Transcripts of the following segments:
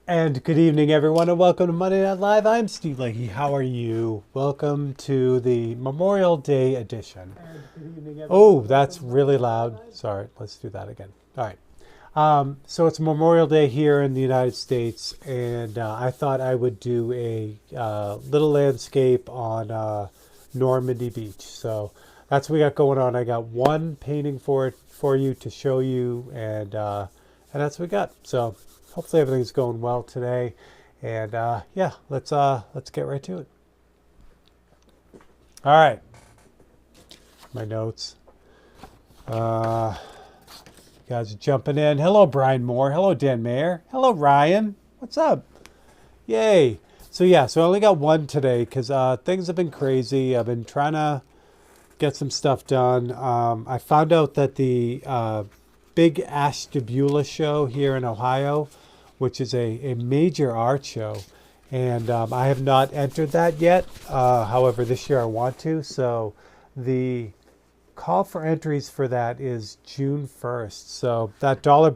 And good evening, everyone, and welcome to Monday Night Live. I'm Steve Leahy. How are you? Welcome to the Memorial Day edition. Oh, that's really loud. Sorry, let's do that again. All right. So it's Memorial Day here in the United States, and I thought I would do a little landscape on Normandy Beach. So that's what we got going on. I got one painting for you to show you, and that's what we got. So hopefully everything's going well today, and yeah, let's get right to it. All right, my notes. You guys are jumping in. Hello, Brian Moore. Hello, Dan Mayer. Hello, Ryan. What's up? Yay. So yeah, so I only got one today because things have been crazy. I've been trying to get some stuff done. I found out that the Big Ashtabula show here in Ohio, which is a major art show, and I have not entered that yet. However, this year I want to. So the call for entries for that is June 1st. So that dollar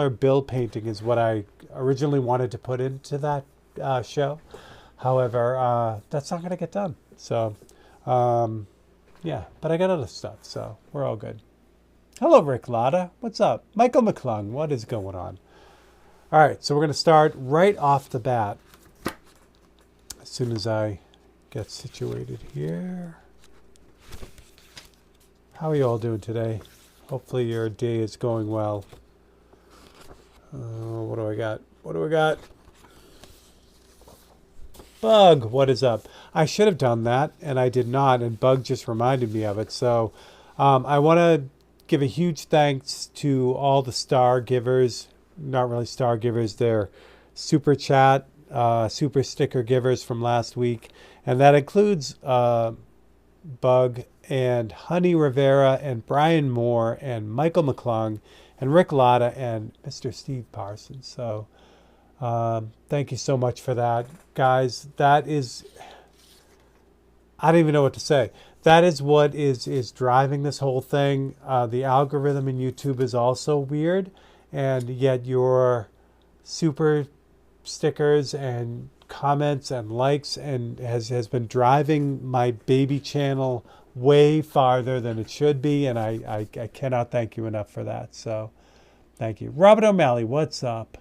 bill painting is what I originally wanted to put into that show. However, that's not going to get done. So yeah, but I got other stuff, so we're all good. Hello, Rick Latta. What's up? Michael McClung, what is going on? All right, so we're going to start right off the bat as soon as I get situated here. How are you all doing today? Hopefully your day is going well. What do I got? What do we got? Bug, what is up? I should have done that, and I did not, and Bug just reminded me of it. So I want to give a huge thanks to all the star givers, not really star givers, they're super chat, super sticker givers from last week. And that includes Bug and Honey Rivera and Brian Moore and Michael McClung and Rick Latta and Mr. Steve Parsons. So thank you so much for that, guys. That is, I don't even know what to say. That is what is driving this whole thing. The algorithm in YouTube is also weird, and yet your super stickers and comments and likes and has been driving my baby channel way farther than it should be, and I cannot thank you enough for that. So thank you. Robert O'Malley, what's up?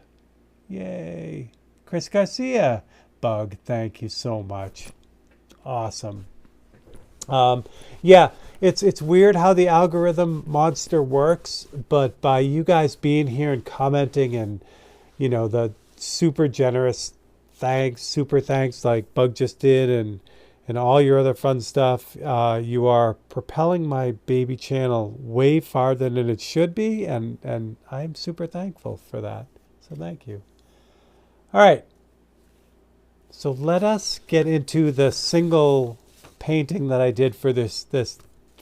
Yay. Chris Garcia, Bug, thank you so much. Awesome. Yeah, it's weird how the algorithm monster works, but by you guys being here and commenting and, you know, the super generous thanks, super thanks like Bug just did, and all your other fun stuff, you are propelling my baby channel way farther than it should be, and I'm super thankful for that. So thank you. All right. So let us get into the single painting that I did for this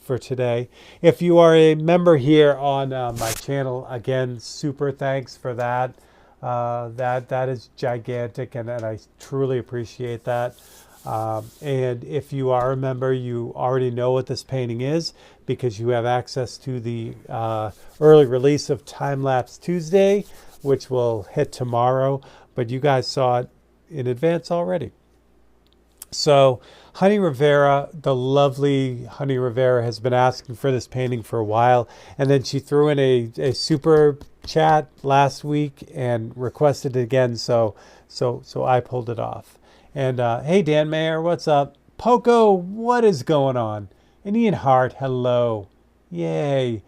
for today. If you are a member here on my channel, again, super thanks for that. That is gigantic, and I truly appreciate that. And if you are a member, you already know what this painting is because you have access to the early release of Time Lapse Tuesday, which will hit tomorrow. But you guys saw it in advance already. So Honey Rivera, the lovely Honey Rivera, has been asking for this painting for a while, and then she threw in a super chat last week and requested it again, so I pulled it off. And hey, Dan Mayer, what's up? Poco, what is going on? And Ian Hart, hello. Yay.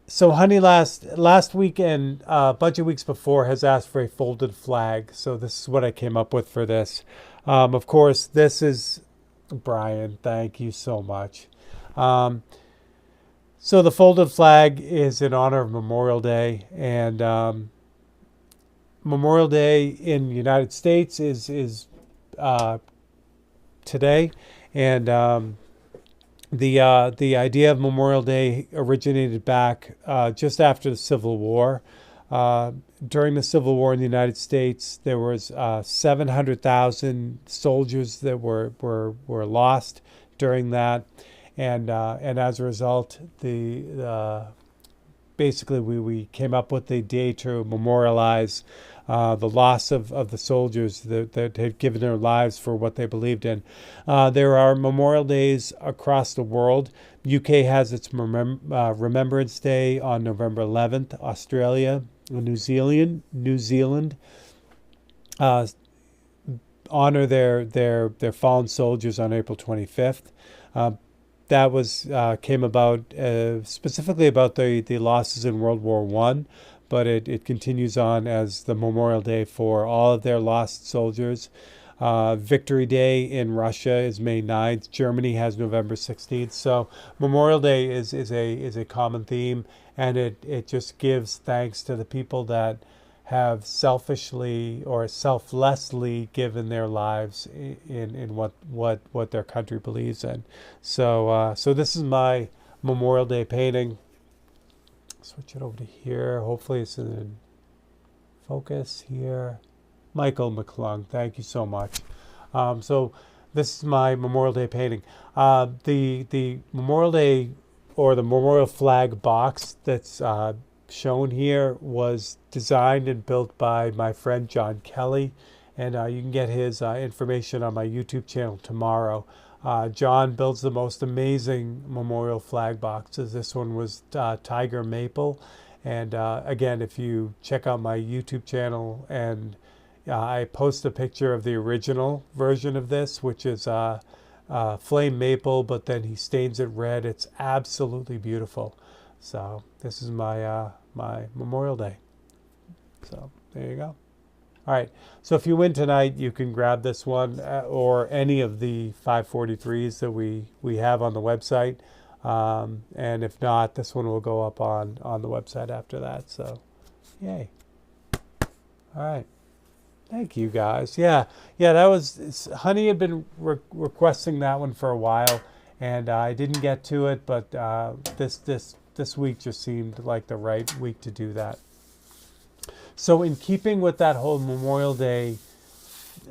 So Honey last week and a bunch of weeks before has asked for a folded flag. So this is what I came up with for this. Of course, this is Brian. Thank you so much. So the folded flag is in honor of Memorial Day, and Memorial Day in the United States is today, and the idea of Memorial Day originated back just after the Civil War. During the Civil War in the United States, there was 700,000 soldiers that were lost during that, and as a result, the basically we came up with the day to memorialize the loss of the soldiers that had given their lives for what they believed in. There are Memorial Days across the world. UK has its Remembrance Day on November 11th. Australia, New Zealand uh, honor their fallen soldiers on April 25th. Uh, that was came about specifically about the losses in World War One, but it continues on as the Memorial Day for all of their lost soldiers. Victory Day in Russia is May 9th. Germany has November 16th. So Memorial Day is a common theme, and it just gives thanks to the people that have selfishly or selflessly given their lives in what their country believes in. So this is my Memorial Day painting. Switch it over to here. Hopefully it's in focus here. Michael McClung, thank you so much. So this is my Memorial Day painting. The Memorial Day or the Memorial Flag box that's shown here was designed and built by my friend John Kelly, and you can get his information on my YouTube channel tomorrow. John builds the most amazing memorial flag boxes. This one was tiger maple, and again, if you check out my YouTube channel, and I post a picture of the original version of this, which is flame maple, but then he stains it red. It's absolutely beautiful. So this is my my Memorial Day. So there you go. All right. So if you win tonight, you can grab this one or any of the 543s that we have on the website. And if not, this one will go up on the website after that. So, yay. All right. Thank you, guys. Yeah, that was, Honey had been requesting that one for a while, and I didn't get to it, but this week just seemed like the right week to do that. So in keeping with that whole Memorial Day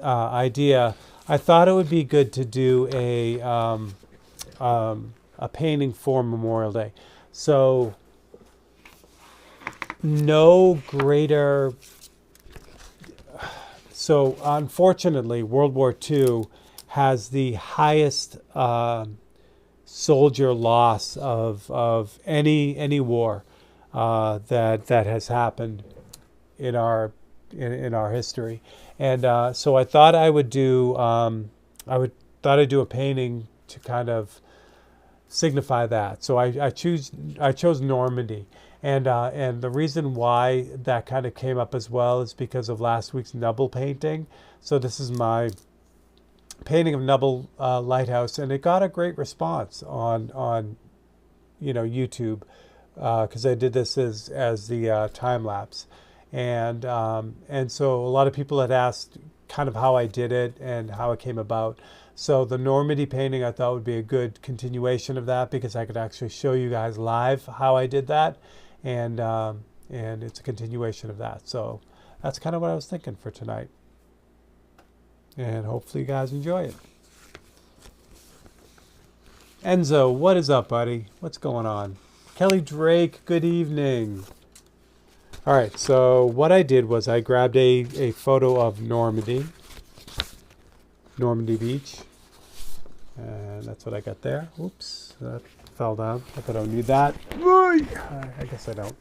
idea, I thought it would be good to do a painting for Memorial Day. So no greater... So unfortunately, World War II has the highest soldier loss of any war that has happened in our history, and so I thought I would do I'd do a painting to kind of signify that. So I chose Normandy. And the reason why that kind of came up as well is because of last week's Nubble painting. So this is my painting of Nubble Lighthouse, and it got a great response on YouTube because I did this as the time lapse, and so a lot of people had asked kind of how I did it and how it came about. So the Normandy painting I thought would be a good continuation of that because I could actually show you guys live how I did that. And it's a continuation of that. So that's kind of what I was thinking for tonight. And hopefully you guys enjoy it. Enzo, what is up, buddy? What's going on? Kelly Drake, good evening. All right, so what I did was I grabbed a photo of Normandy Beach. And that's what I got there. Oops, that fell down. I don't need that. I guess I don't.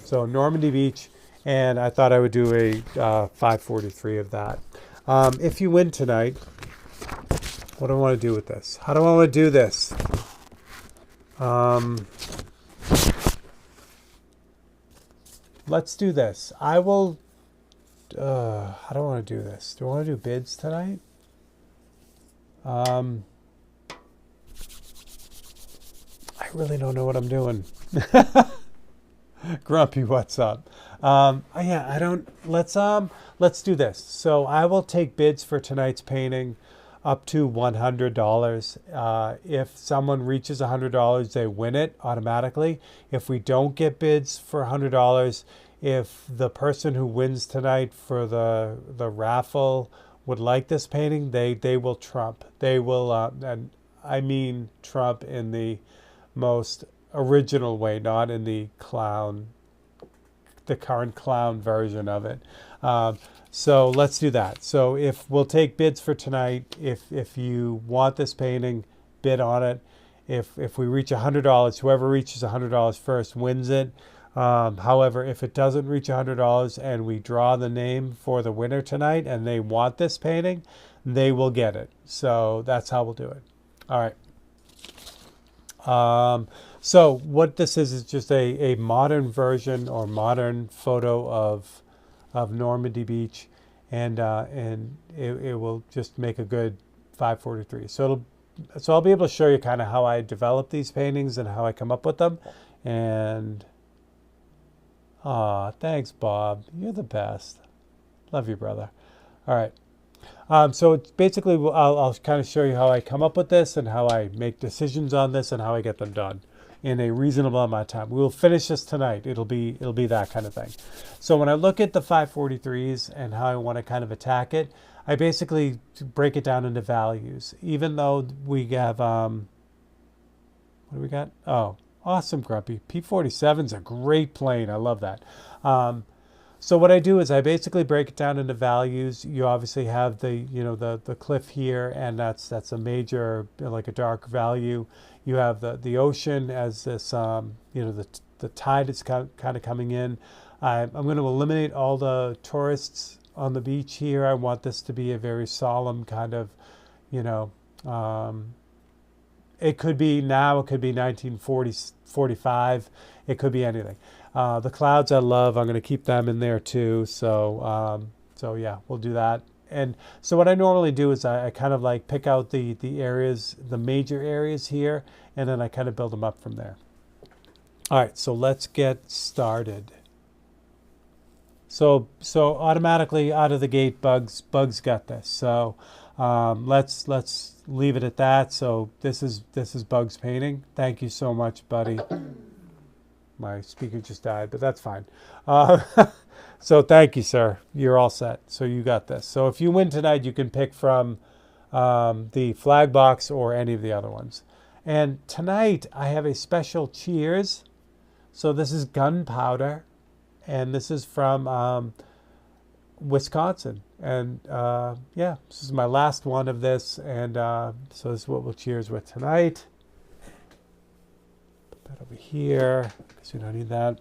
So Normandy Beach, and I thought I would do a 543 of that. If you win tonight, what do I want to do with this? How do I want to do this? Let's do this. I will... how do I want to do this? Do I want to do bids tonight? I really don't know what I'm doing. Grumpy, what's up? Yeah, I don't. Let's do this. So I will take bids for tonight's painting up to $100. If someone reaches $100, they win it automatically. If we don't get bids for $100, if the person who wins tonight for the raffle would like this painting, they will trump. They will, and I mean trump in the most original way, not in the current clown version of it. So let's do that. So if we'll take bids for tonight, if you want this painting, bid on it. If we reach $100, whoever reaches $100 first wins it. However, if it doesn't reach $100 and we draw the name for the winner tonight and they want this painting, they will get it. So that's how we'll do it. All right. So what this is just a modern version or modern photo of Normandy Beach, and it will just make a good 543. So I'll be able to show you kind of how I develop these paintings and how I come up with them. And thanks, Bob. You're the best. Love you, brother. All right. So it's basically, I'll kind of show you how I come up with this and how I make decisions on this and how I get them done in a reasonable amount of time. We will finish this tonight. It'll be that kind of thing. So when I look at the 543s and how I want to kind of attack it, I basically break it down into values. Even though we have, what do we got? Oh, awesome, Grumpy. P47's a great plane. I love that. So what I do is I basically break it down into values. You obviously have the cliff here, and that's a major, like a dark value. You have the ocean as this, the tide is kind of coming in. I'm going to eliminate all the tourists on the beach here. I want this to be a very solemn kind of, it could be now, it could be 1940, 45, it could be anything. The clouds I love, I'm going to keep them in there too. So yeah, we'll do that. And so what I normally do is I kind of like pick out the areas, the major areas here, and then I kind of build them up from there. All right, so let's get started. So automatically out of the gate, Bugs got this. So let's leave it at that. So this is Bugs painting. Thank you so much, buddy. My speaker just died, but that's fine. So thank you, sir. You're all set. So you got this. So if you win tonight, you can pick from the flag box or any of the other ones. And tonight I have a special cheers. So this is gunpowder, and this is from Wisconsin. And yeah, this is my last one of this. And so this is what we'll cheers with tonight. Put that over here, because we don't need that.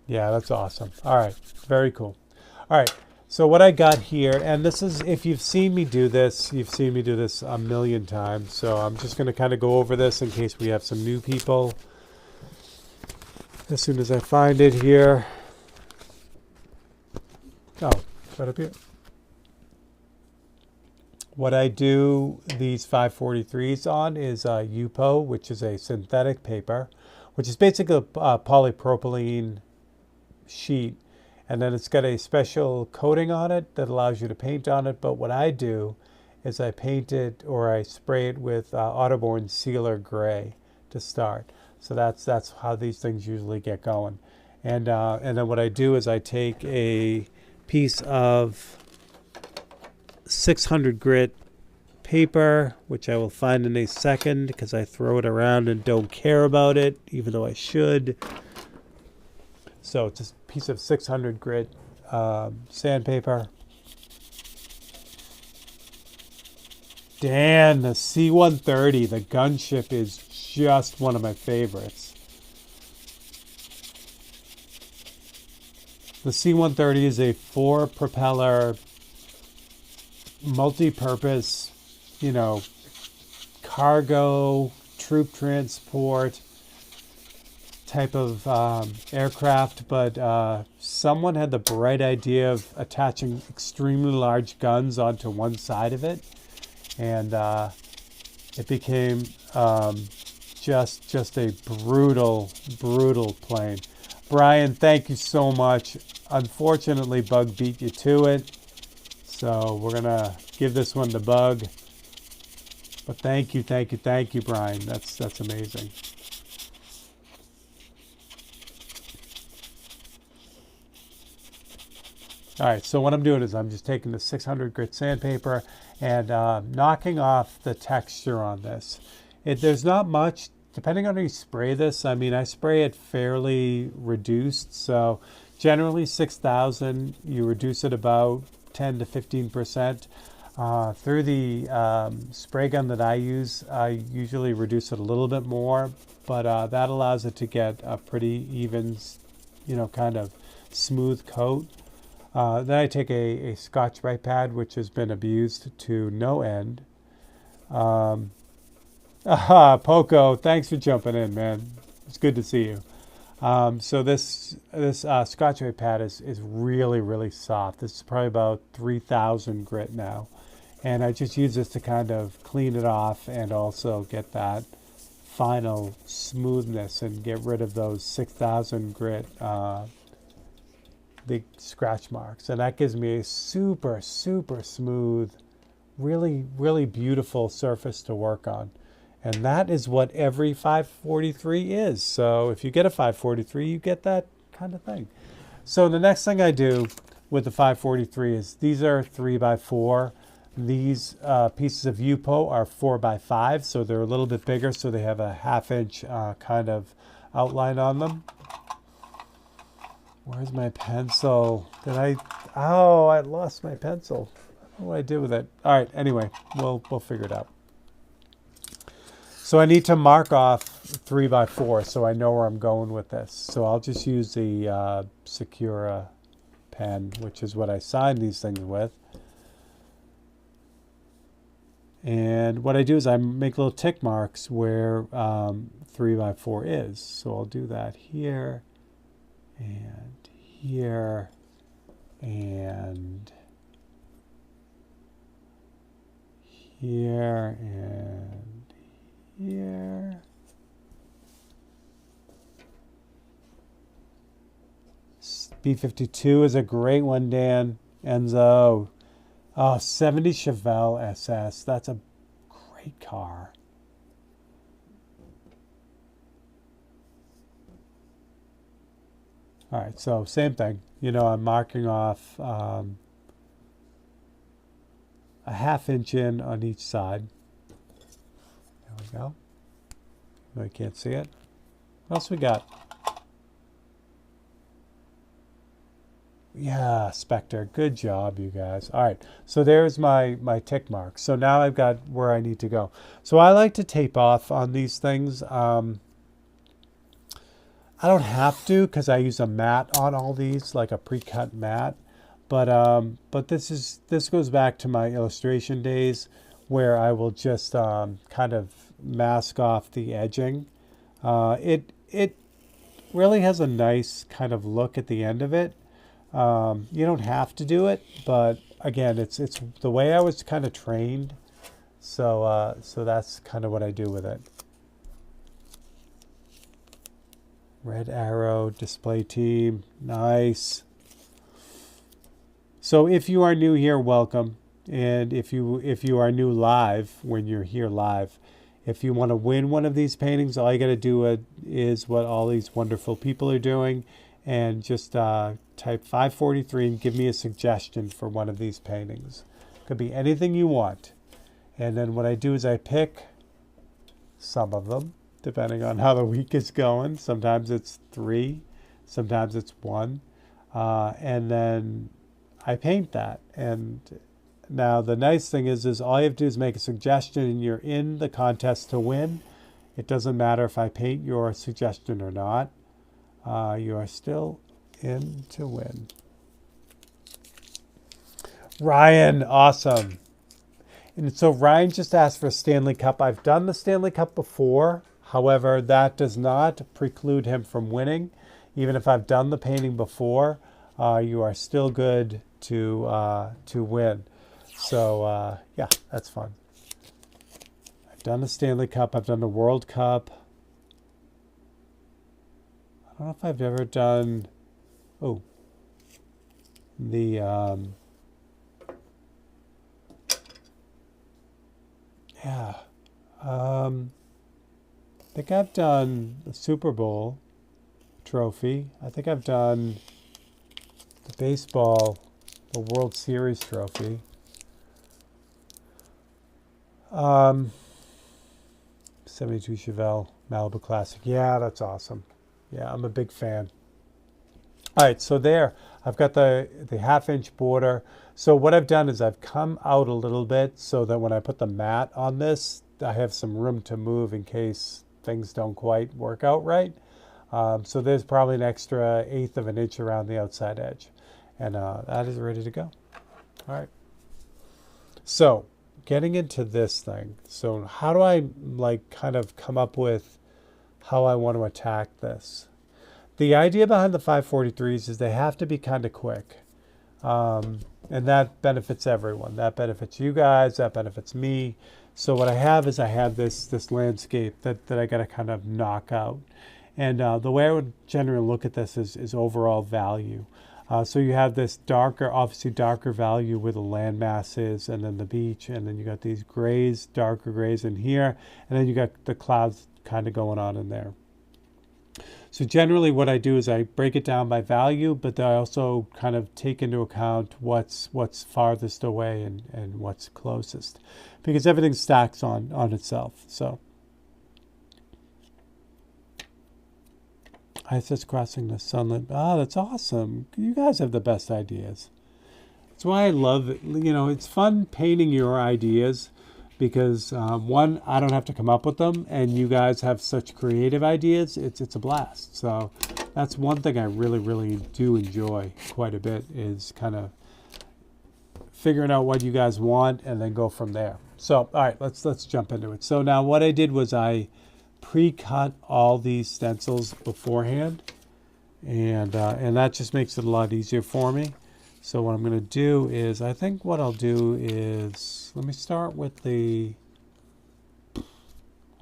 Yeah, that's awesome. All right, very cool. All right, so what I got here, and this is, if you've seen me do this, you've seen me do this a million times. So I'm just going to kind of go over this in case we have some new people. As soon as I find it here. Oh, right up here. What I do these 543s on is UPO, which is a synthetic paper, which is basically a polypropylene sheet, and then it's got a special coating on it that allows you to paint on it. But what I do is I paint it, or I spray it with Autoborn Sealer Gray to start. So that's how these things usually get going. And then what I do is I take a piece of 600 grit paper, which I will find in a second because I throw it around and don't care about it, even though I should. So it's just a piece of 600 grit sandpaper. Dan, the C-130, the gunship, is just one of my favorites. The C-130 is a 4-propeller, multi-purpose, cargo, troop transport type of aircraft, but someone had the bright idea of attaching extremely large guns onto one side of it, and it became just a brutal plane. Brian, thank you so much. Unfortunately, Bug beat you to it, so we're gonna give this one to Bug. But thank you, Brian. That's amazing. All right, so what I'm doing is I'm just taking the 600 grit sandpaper and knocking off the texture on this. There's not much, depending on how you spray this. I mean, I spray it fairly reduced, so generally 6,000, you reduce it about 10 to 15%. Through the spray gun that I use, I usually reduce it a little bit more, but that allows it to get a pretty even, kind of smooth coat. Then I take a Scotch-Brite pad, which has been abused to no end. Poco, thanks for jumping in, man. It's good to see you. So this Scotch-Brite pad is really, really soft. This is probably about 3,000 grit now. And I just use this to kind of clean it off and also get that final smoothness and get rid of those 6,000 grit big scratch marks. And that gives me a super, super smooth, really, really beautiful surface to work on. And that is what every 543 is. So if you get a 543, you get that kind of thing. So the next thing I do with the 543 is these are 3x4. These pieces of UPO are 4x5, so they're a little bit bigger, so they have a 1/2 inch kind of outline on them. Where's my pencil? I lost my pencil. What do I do with it? All right, anyway, we'll figure it out. So I need to mark off 3x4 so I know where I'm going with this. So I'll just use the Secura pen, which is what I sign these things with. And what I do is I make little tick marks where 3x4 is. So I'll do that here and here and here and here. B52 is a great one, Dan. Enzo. Oh, 70 Chevelle SS. That's a great car. All right, so same thing. I'm marking off a 1/2 inch in on each side. There we go. I can't see it. What else we got? Yeah, Spectre. Good job, you guys. All right, so there's my tick mark. So now I've got where I need to go. So I like to tape off on these things. I don't have to because I use a mat on all these, like a pre-cut mat. But this goes back to my illustration days where I will just kind of mask off the edging. It really has a nice kind of look at the end of it. You don't have to do it, but again, it's the way I was kind of trained. So that's kind of what I do with it. Red Arrow display team, nice. So if you are new here, welcome. And if you are new live, when you're here live, if you want to win one of these paintings, all you got to do is what all these wonderful people are doing, and just type 543 and give me a suggestion for one of these paintings. Could be anything you want. And then what I do is I pick some of them, depending on how the week is going. Sometimes it's 3, sometimes it's 1. And then I paint that. And now the nice thing is all you have to do is make a suggestion and you're in the contest to win. It doesn't matter if I paint your suggestion or not. You are still in to win. Ryan, awesome. And so Ryan just asked for a Stanley Cup. I've done the Stanley Cup before. However, that does not preclude him from winning. Even if I've done the painting before, you are still good to win. So yeah, that's fun. I've done the Stanley Cup. I've done the World Cup. I don't know if I've ever done, the, yeah, I think I've done the Super Bowl trophy. I think I've done the baseball a World Series trophy. 72 Chevelle Malibu Classic. Yeah, that's awesome. Yeah, I'm a big fan. All right, so there, I've got the half-inch border. So what I've done is I've come out a little bit so that when I put the mat on this, I have some room to move in case things don't quite work out right. So there's probably an extra 1/8 of an inch around the outside edge. And that is ready to go. All right. So getting into this thing. So how do I like kind of come up with how I want to attack this? The idea behind the 543s is they have to be kind of quick. And that benefits everyone. That benefits you guys. That benefits me. So what I have is I have this landscape that I got to kind of knock out. And the way I would generally look at this is overall value. So you have this darker, obviously darker value where the landmass is, and then the beach, and then you got these grays, darker grays in here, and then you got the clouds kind of going on in there. So generally what I do is I break it down by value, but I also kind of take into account what's farthest away and what's closest, because everything stacks on itself. So ice is crossing the sunlit. Ah, that's awesome. You guys have the best ideas. That's why I love it. You know, it's fun painting your ideas because one, I don't have to come up with them, and you guys have such creative ideas. It's a blast. So that's one thing I really do enjoy quite a bit, is kind of figuring out what you guys want and then go from there. So all right, let's jump into it. So now what I did was I pre-cut all these stencils beforehand, and that just makes it a lot easier for me. So what I'm going to do is, I think what I'll do is, let me start with the, what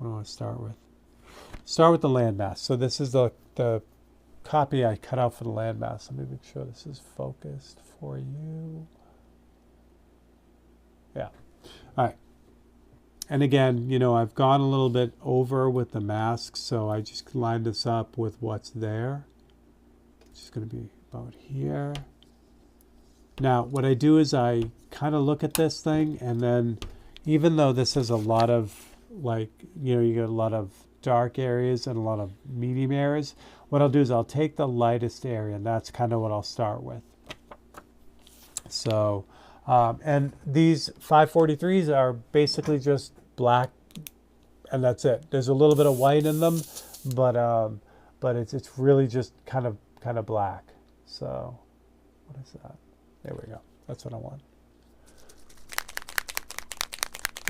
do I want to start with? Start with the landmass. So this is the copy I cut out for the landmass. Let me make sure this is focused for you. Yeah. All right. And again, you know, I've gone a little bit over with the mask, so I just lined this up with what's there. It's just going to be about here. Now, what I do is I kind of look at this thing, and then even though this has a lot of, like, you know, you get a lot of dark areas and a lot of medium areas, what I'll do is I'll take the lightest area, and that's kind of what I'll start with. So, and these 543s are basically just black, and that's it. There's a little bit of white in them, but it's really just kind of black. So, what is that? There we go. That's what I want.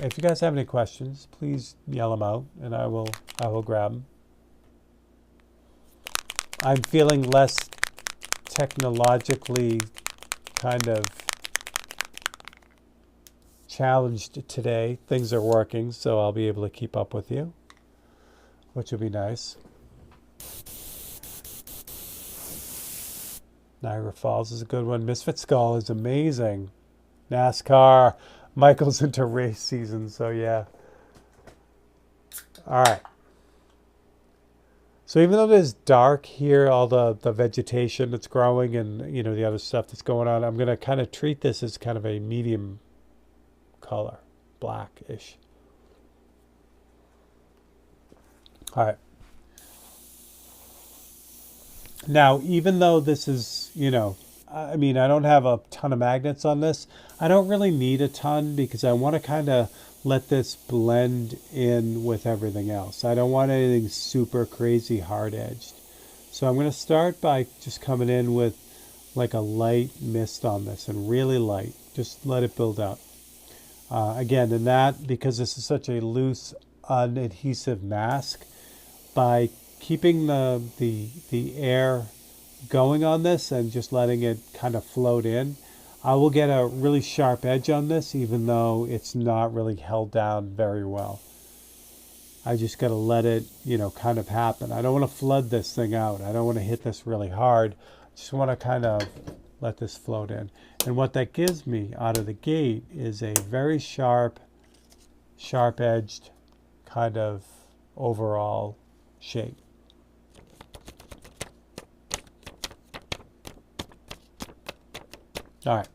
If you guys have any questions, please yell them out, and I will grab them. I'm feeling less technologically kind of challenged today. Things are working, so I'll be able to keep up with you, which will be nice. Niagara Falls is a good one. Misfit Skull is amazing. NASCAR. Michael's into race season, so yeah. All right. So even though there's dark here, all the vegetation that's growing and, you know, the other stuff that's going on, I'm going to kind of treat this as kind of a medium color, blackish. All right. Now, even though this is, you know, I mean, I don't have a ton of magnets on this. I don't really need a ton because I want to kind of let this blend in with everything else. I don't want anything super crazy hard-edged. So I'm going to start by just coming in with like a light mist on this, and really light. Just let it build up. Again, and that, because this is such a loose, unadhesive mask, by keeping the air going on this and just letting it kind of float in, I will get a really sharp edge on this, even though it's not really held down very well. I just got to let it, you know, kind of happen. I don't want to flood this thing out. I don't want to hit this really hard. I just want to kind of let this float in. And what that gives me out of the gate is a very sharp, sharp-edged kind of overall shape. All right.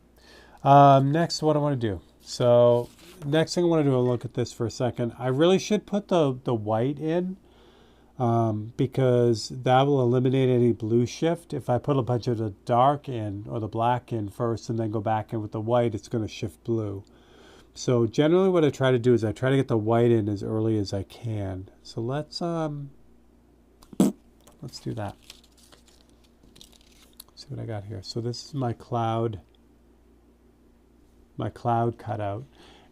Next, what I want to do. So next thing I want to do, I'll look at this for a second. I really should put the white in because that will eliminate any blue shift. If I put a bunch of the dark in or the black in first and then go back in with the white, it's going to shift blue. So generally what I try to do is I try to get the white in as early as I can. So let's do that. See what I got here. So this is my cloud cutout.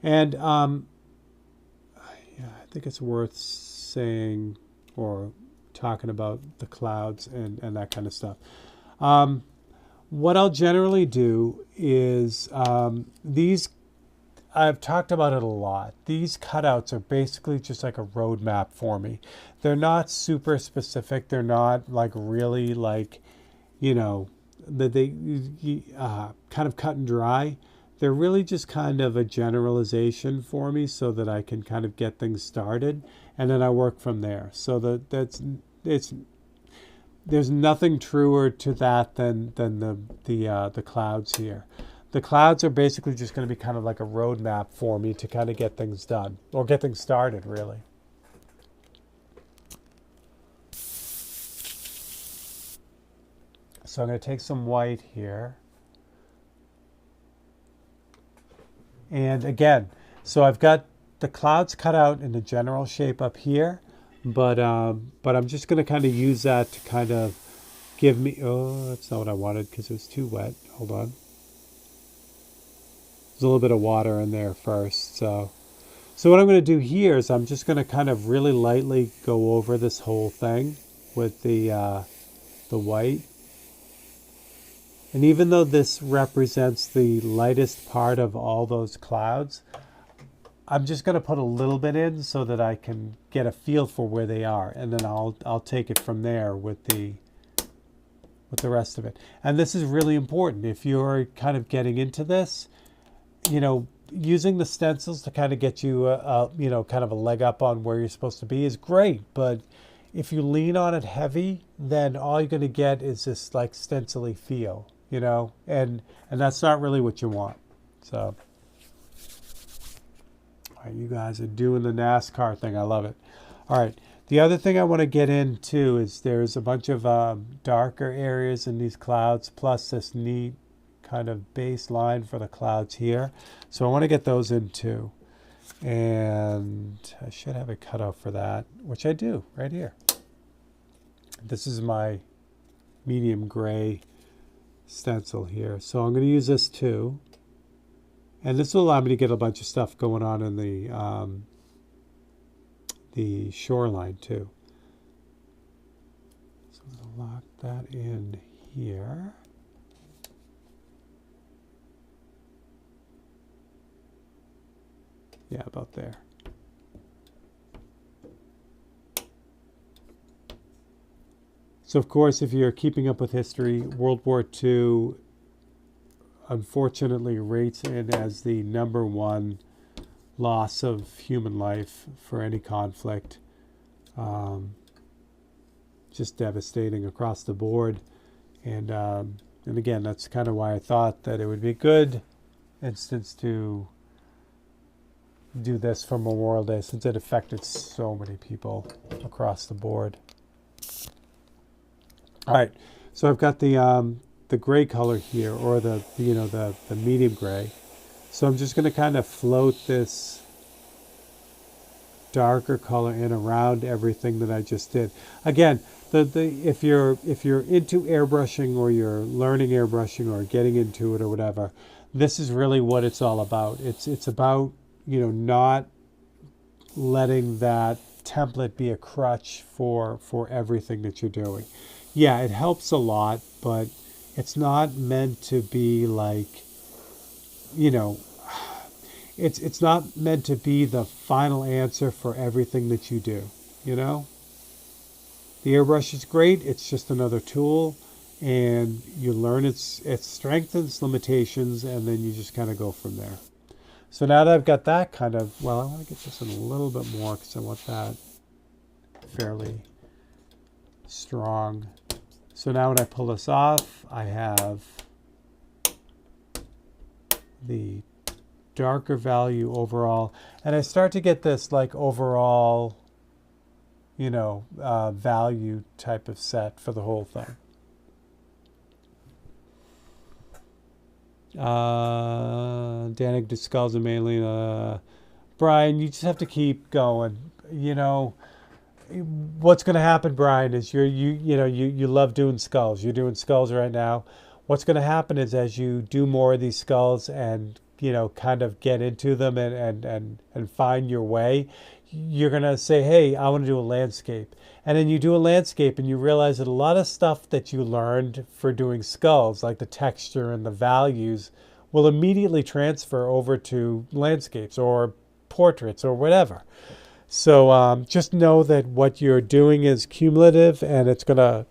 And yeah, I think it's worth saying or talking about the clouds and that kind of stuff. What I'll generally do is these, I've talked about it a lot. These cutouts are basically just like a roadmap for me. They're not super specific. They're not like really like, you know, they kind of cut and dry. They're really just kind of a generalization for me so that I can kind of get things started, and then I work from there. So there's nothing truer to that than the clouds here. The clouds are basically just going to be kind of like a roadmap for me to kind of get things done or get things started, really. So I'm going to take some white here. And again, so I've got the clouds cut out in the general shape up here, but I'm just going to kind of use that to kind of give me, oh, that's not what I wanted because it was too wet. Hold on. There's a little bit of water in there first. So what I'm going to do here is I'm just going to kind of really lightly go over this whole thing with the white. And even though this represents the lightest part of all those clouds, I'm just going to put a little bit in so that I can get a feel for where they are, and then I'll take it from there with the rest of it. And this is really important if you're kind of getting into this, you know, using the stencils to kind of get you you know, kind of a leg up on where you're supposed to be is great, but if you lean on it heavy, then all you're going to get is this like stencil-y feel, you know, and that's not really what you want. So, all right, you guys are doing the NASCAR thing. I love it. All right, the other thing I want to get into is there's a bunch of darker areas in these clouds, plus this neat kind of baseline for the clouds here. So I want to get those in too. And I should have a cutout for that, which I do right here. This is my medium gray stencil here. So I'm going to use this too. And this will allow me to get a bunch of stuff going on in the shoreline too. So I'm going to lock that in here. Yeah, about there. So, of course, if you're keeping up with history, World War II unfortunately rates in as the #1 loss of human life for any conflict. Just devastating across the board. And again, that's kind of why I thought that it would be a good instance to do this for Memorial Day, since it affected so many people across the board. All right, so I've got the gray color here, or the medium gray. So I'm just going to kind of float this darker color in around everything that I just did. Again, if you're into airbrushing, or you're learning airbrushing or getting into it or whatever, this is really what it's all about. It's about, you know, not letting that template be a crutch for everything that you're doing. Yeah, it helps a lot, but it's not meant to be like, you know, it's not meant to be the final answer for everything that you do, you know? The airbrush is great. It's just another tool, and you learn its strengths and its limitations, and then you just kind of go from there. So now that I've got that kind of, well, I want to get this in a little bit more because I want that fairly strong. So now when I pull this off, I have the darker value overall, and I start to get this like overall, you know, value type of set for the whole thing. Danik Skulls and mainly Brian, you just have to keep going. You know, what's going to happen, Brian, is you love doing skulls. You're doing skulls right now. What's going to happen is as you do more of these skulls and, you know, kind of get into them and find your way, you're going to say, hey, I want to do a landscape. And then you do a landscape and you realize that a lot of stuff that you learned for doing skulls, like the texture and the values, will immediately transfer over to landscapes or portraits or whatever. So just know that what you're doing is cumulative and it's going to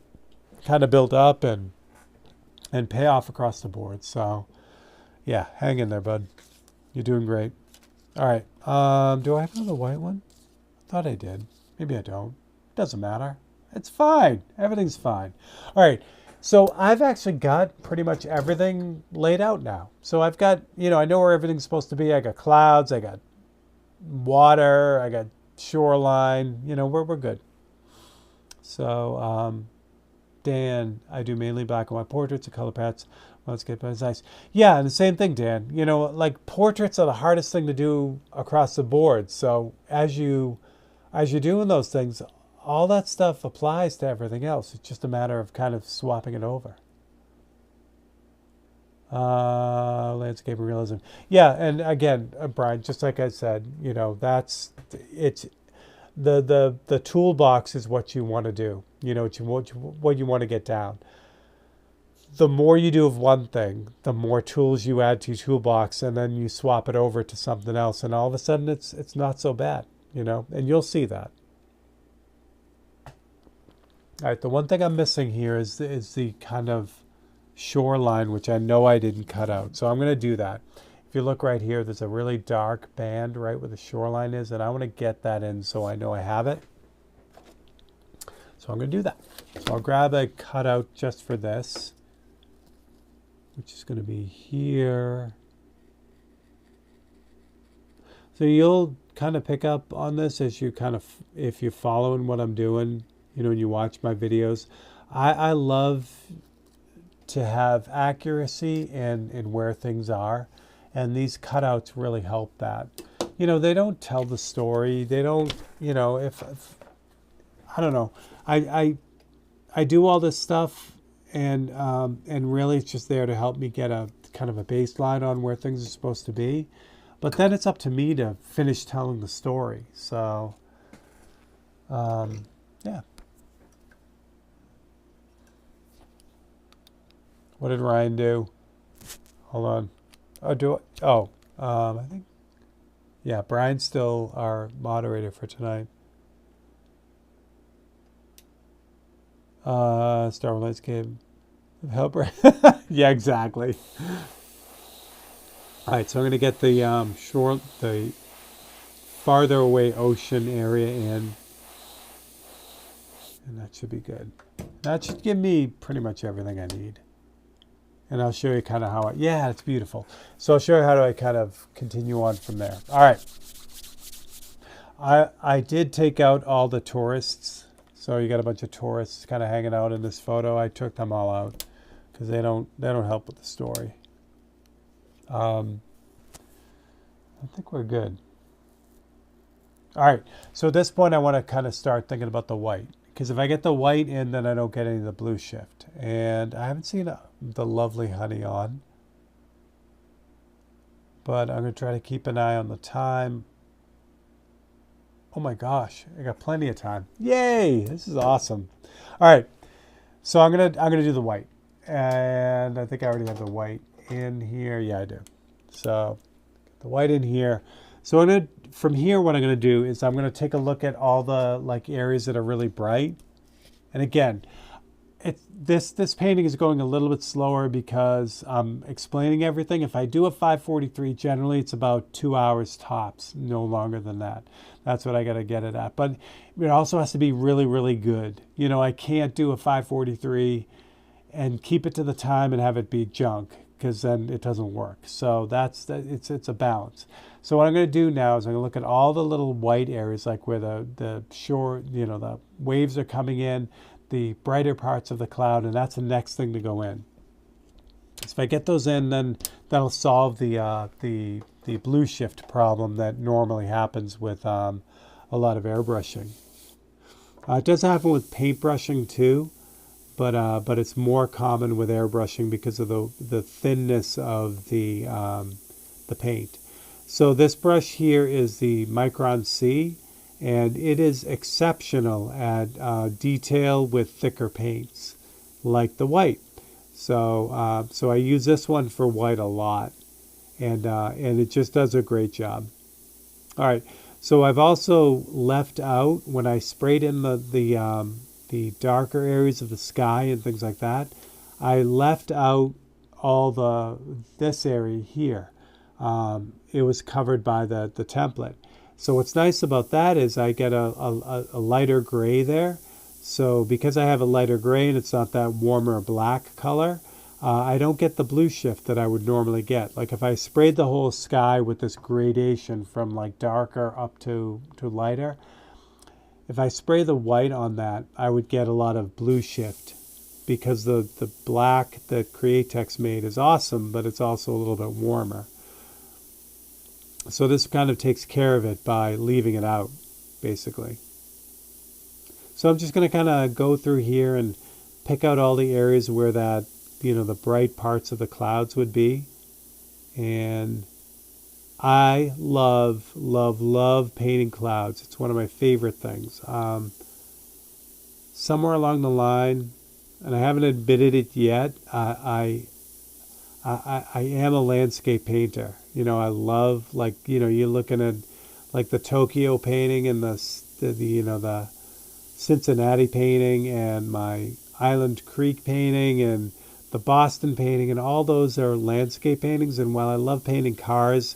kind of build up and pay off across the board. So yeah, hang in there, bud. You're doing great. All right. Do I have another white one? I thought I did. Maybe I don't. Doesn't matter. It's fine. Everything's fine. All right. So I've actually got pretty much everything laid out now. So I've got, you know, I know where everything's supposed to be. I got clouds. I got water. I got shoreline. You know, we're good. So Dan, I do mainly black and white portraits and color palettes. Landscape is nice. Yeah, and the same thing, Dan. You know, like portraits are the hardest thing to do across the board. So as you're doing those things, all that stuff applies to everything else. It's just a matter of kind of swapping it over. Landscape and realism. Yeah, and again, Brian, just like I said, you know, it's the toolbox is what you want to do. You know, what you want to get down. The more you do of one thing, the more tools you add to your toolbox, and then you swap it over to something else, and all of a sudden it's not so bad, you know, and you'll see that. All right, the one thing I'm missing here is the kind of shoreline, which I know I didn't cut out. So I'm going to do that. If you look right here, there's a really dark band right where the shoreline is, and I want to get that in so I know I have it. So I'm going to do that. So I'll grab a cutout just for this, which is going to be here. So you'll kind of pick up on this as you kind of, if you're following what I'm doing, you know, when you watch my videos. I love to have accuracy in where things are, and these cutouts really help that. You know, they don't tell the story. They don't, you know, if I don't know. I do all this stuff, and really it's just there to help me get a kind of a baseline on where things are supposed to be. But then it's up to me to finish telling the story. So, yeah. What did Ryan do? Hold on. I think, yeah, Brian's still our moderator for tonight. Star Wars Landscape. Help. Yeah, exactly. All right, so I'm going to get the farther away ocean area in. And that should be good. That should give me pretty much everything I need. And I'll show you kind of how yeah, it's beautiful. So I'll show you how do I kind of continue on from there. All right. I did take out all the tourists. So you got a bunch of tourists kind of hanging out in this photo. I took them all out because they don't help with the story. I think we're good. All right. So at this point, I want to kind of start thinking about the white. Because if I get the white in, then I don't get any of the blue shift. And I haven't seen the lovely honey on. But I'm going to try to keep an eye on the time. Oh my gosh, I got plenty of time. Yay, this is awesome. All right, so I'm gonna do the white. And I think I already have the white in here. Yeah, I do. So the white in here. So from here, what I'm going to do is I'm going to take a look at all the like areas that are really bright. And again, this painting is going a little bit slower because I'm explaining everything. If I do a 543, generally it's about 2 hours tops, no longer than that. That's what I got to get it at. But it also has to be really, really good. You know, I can't do a 543 and keep it to the time and have it be junk. because then it doesn't work. So it's a balance. So what I'm going to do now is I'm going to look at all the little white areas, like where the shore, the waves are coming in, the brighter parts of the cloud, and that's the next thing to go in. So if I get those in, then that'll solve the blue shift problem that normally happens with a lot of airbrushing. It does happen with paintbrushing too, but it's more common with airbrushing because of the thinness of the paint. So this brush here is the Micron C, and it is exceptional at detail with thicker paints, like the white. So so I use this one for white a lot, and it just does a great job. All right. So I've also left out, when I sprayed in the darker areas of the sky and things like that, I left out all this area here. It was covered by the template. So what's nice about that is I get a lighter gray there. So because I have a lighter gray and it's not that warmer black color, I don't get the blue shift that I would normally get. Like if I sprayed the whole sky with this gradation from like darker up to lighter, if I spray the white on that, I would get a lot of blue shift, because the black that Createx made is awesome, but it's also a little bit warmer. So this kind of takes care of it by leaving it out, basically. So I'm just going to kind of go through here and pick out all the areas where that, the bright parts of the clouds would be. And I love, love, love painting clouds. It's one of my favorite things. Somewhere along the line, and I haven't admitted it yet, I am a landscape painter. I love, like, you're looking at like the Tokyo painting and the Cincinnati painting and my Island Creek painting and the Boston painting, and all those are landscape paintings. And while I love painting cars,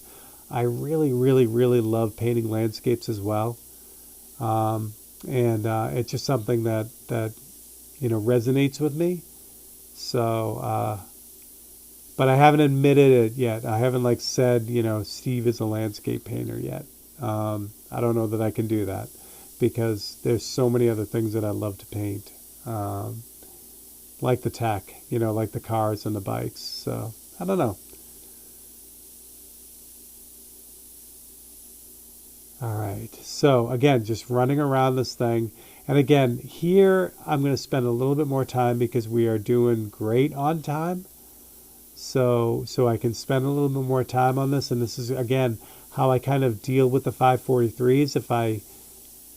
I really, really, really love painting landscapes as well. And it's just something that resonates with me. So, but I haven't admitted it yet. I haven't said, Steve is a landscape painter yet. I don't know that I can do that, because there's so many other things that I love to paint. Like the tech, like the cars and the bikes. So I don't know. All right. So again, just running around this thing. And again, here I'm going to spend a little bit more time because we are doing great on time. So I can spend a little bit more time on this. And this is, again, how I kind of deal with the 543s. If I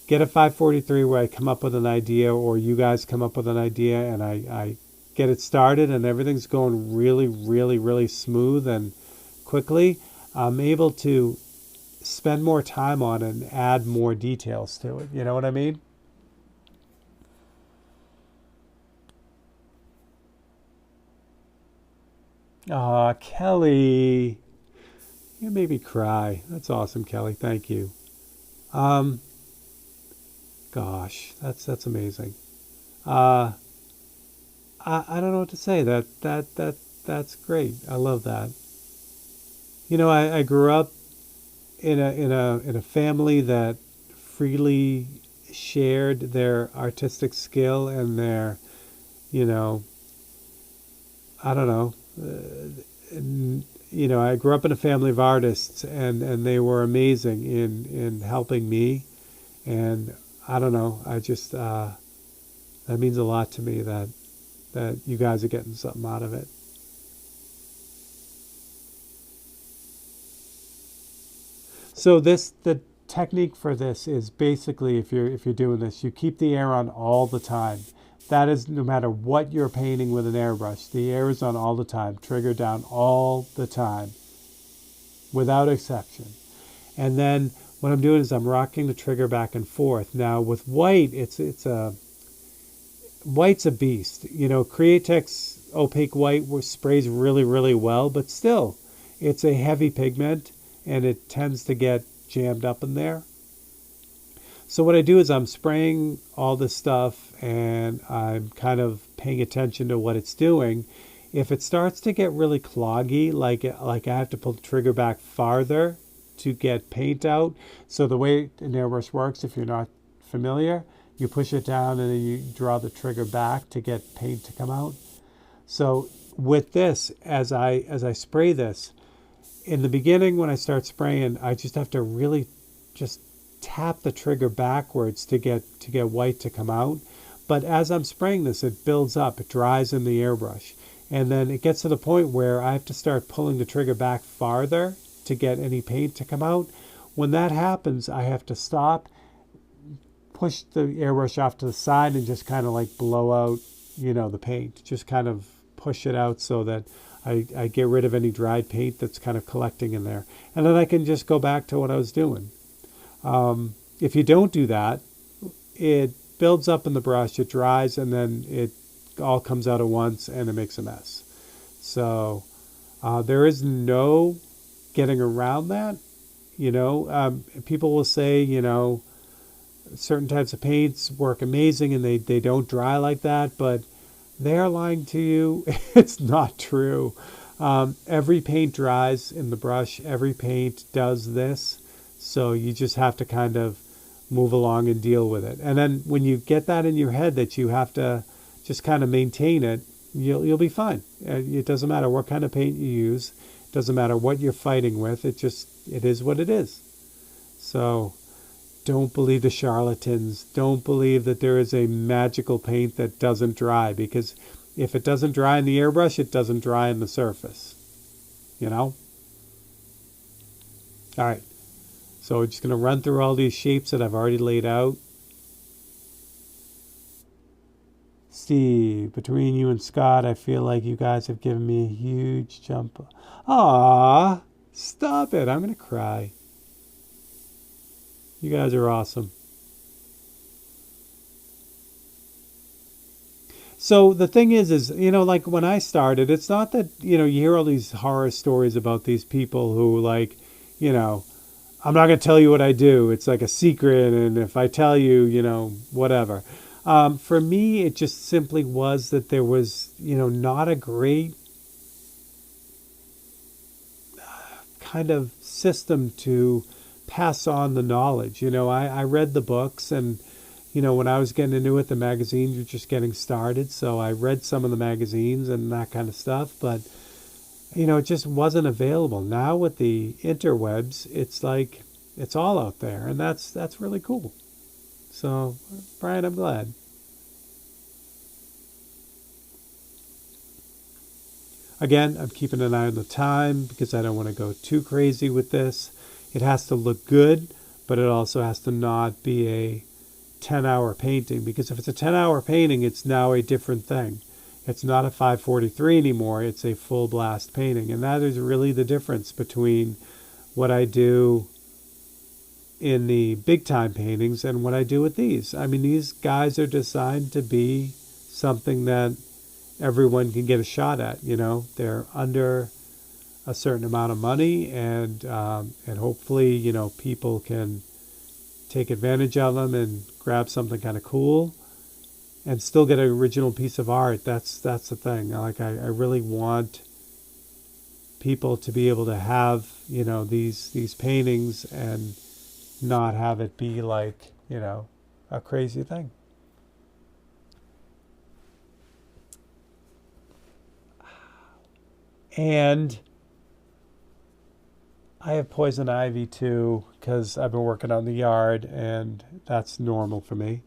get a 543 where I come up with an idea, or you guys come up with an idea, and I get it started and everything's going really, really, really smooth and quickly, I'm able to spend more time on it and add more details to it. You know what I mean? Aw, Kelly, you made me cry. That's awesome, Kelly. Thank you. Um, Gosh, that's amazing. Uh, I don't know what to say. That's great. I love that. I grew up in a family that freely shared their artistic skill and their, you know, I don't know. I grew up in a family of artists, and they were amazing in helping me. And I don't know. I just that means a lot to me that you guys are getting something out of it. So the technique for this is basically, if you're doing this, you keep the air on all the time. That is, no matter what you're painting with an airbrush, the air is on all the time, trigger down all the time, without exception. And then what I'm doing is I'm rocking the trigger back and forth. Now with white, white's a beast. Createx opaque white sprays really, really well, but still, it's a heavy pigment and it tends to get jammed up in there. So what I do is I'm spraying all this stuff and I'm kind of paying attention to what it's doing. If it starts to get really cloggy, like I have to pull the trigger back farther to get paint out. So the way an airbrush works, if you're not familiar, you push it down and then you draw the trigger back to get paint to come out. So with this, as I spray this, in the beginning when I start spraying, I just have to really just tap the trigger backwards to get white to come out. But as I'm spraying this, it builds up, it dries in the airbrush. And then it gets to the point where I have to start pulling the trigger back farther to get any paint to come out. When that happens, I have to stop, push the airbrush off to the side and just kind of like blow out, the paint. Just kind of push it out so that I get rid of any dried paint that's kind of collecting in there. And then I can just go back to what I was doing. If you don't do that, it builds up in the brush, it dries, and then it all comes out at once and it makes a mess. So there is no getting around that. People will say, certain types of paints work amazing and they don't dry like that, but they are lying to you. It's not true. Every paint dries in the brush. Every paint does this. So you just have to kind of move along and deal with it. And then when you get that in your head that you have to just kind of maintain it, you'll be fine. It doesn't matter what kind of paint you use. It doesn't matter what you're fighting with. It is what it is. So don't believe the charlatans. Don't believe that there is a magical paint that doesn't dry, because if it doesn't dry in the airbrush, it doesn't dry on the surface. All right. So we're just going to run through all these shapes that I've already laid out. Steve, between you and Scott, I feel like you guys have given me a huge jump. Aw, stop it. I'm going to cry. You guys are awesome. So the thing is, like when I started, it's not that, you hear all these horror stories about these people who I'm not going to tell you what I do. It's like a secret. And if I tell you, whatever. For me, it just simply was that there was, not a great kind of system to pass on the knowledge. I read the books and, when I was getting into it, the magazines were just getting started. So I read some of the magazines and that kind of stuff. But, it just wasn't available. Now with the interwebs, it's like it's all out there. And that's really cool. So, Brian, I'm glad. Again, I'm keeping an eye on the time because I don't want to go too crazy with this. It has to look good, but it also has to not be a 10-hour painting, because if it's a 10-hour painting, it's now a different thing. It's not a 543 anymore. It's a full blast painting. And that is really the difference between what I do in the big time paintings and what I do with these. I mean, these guys are designed to be something that everyone can get a shot at. They're under a certain amount of money, and hopefully, people can take advantage of them and grab something kind of cool and still get an original piece of art. That's the thing. I really want people to be able to have, these paintings and not have it be like, a crazy thing. And I have poison ivy too, because I've been working on the yard, and that's normal for me.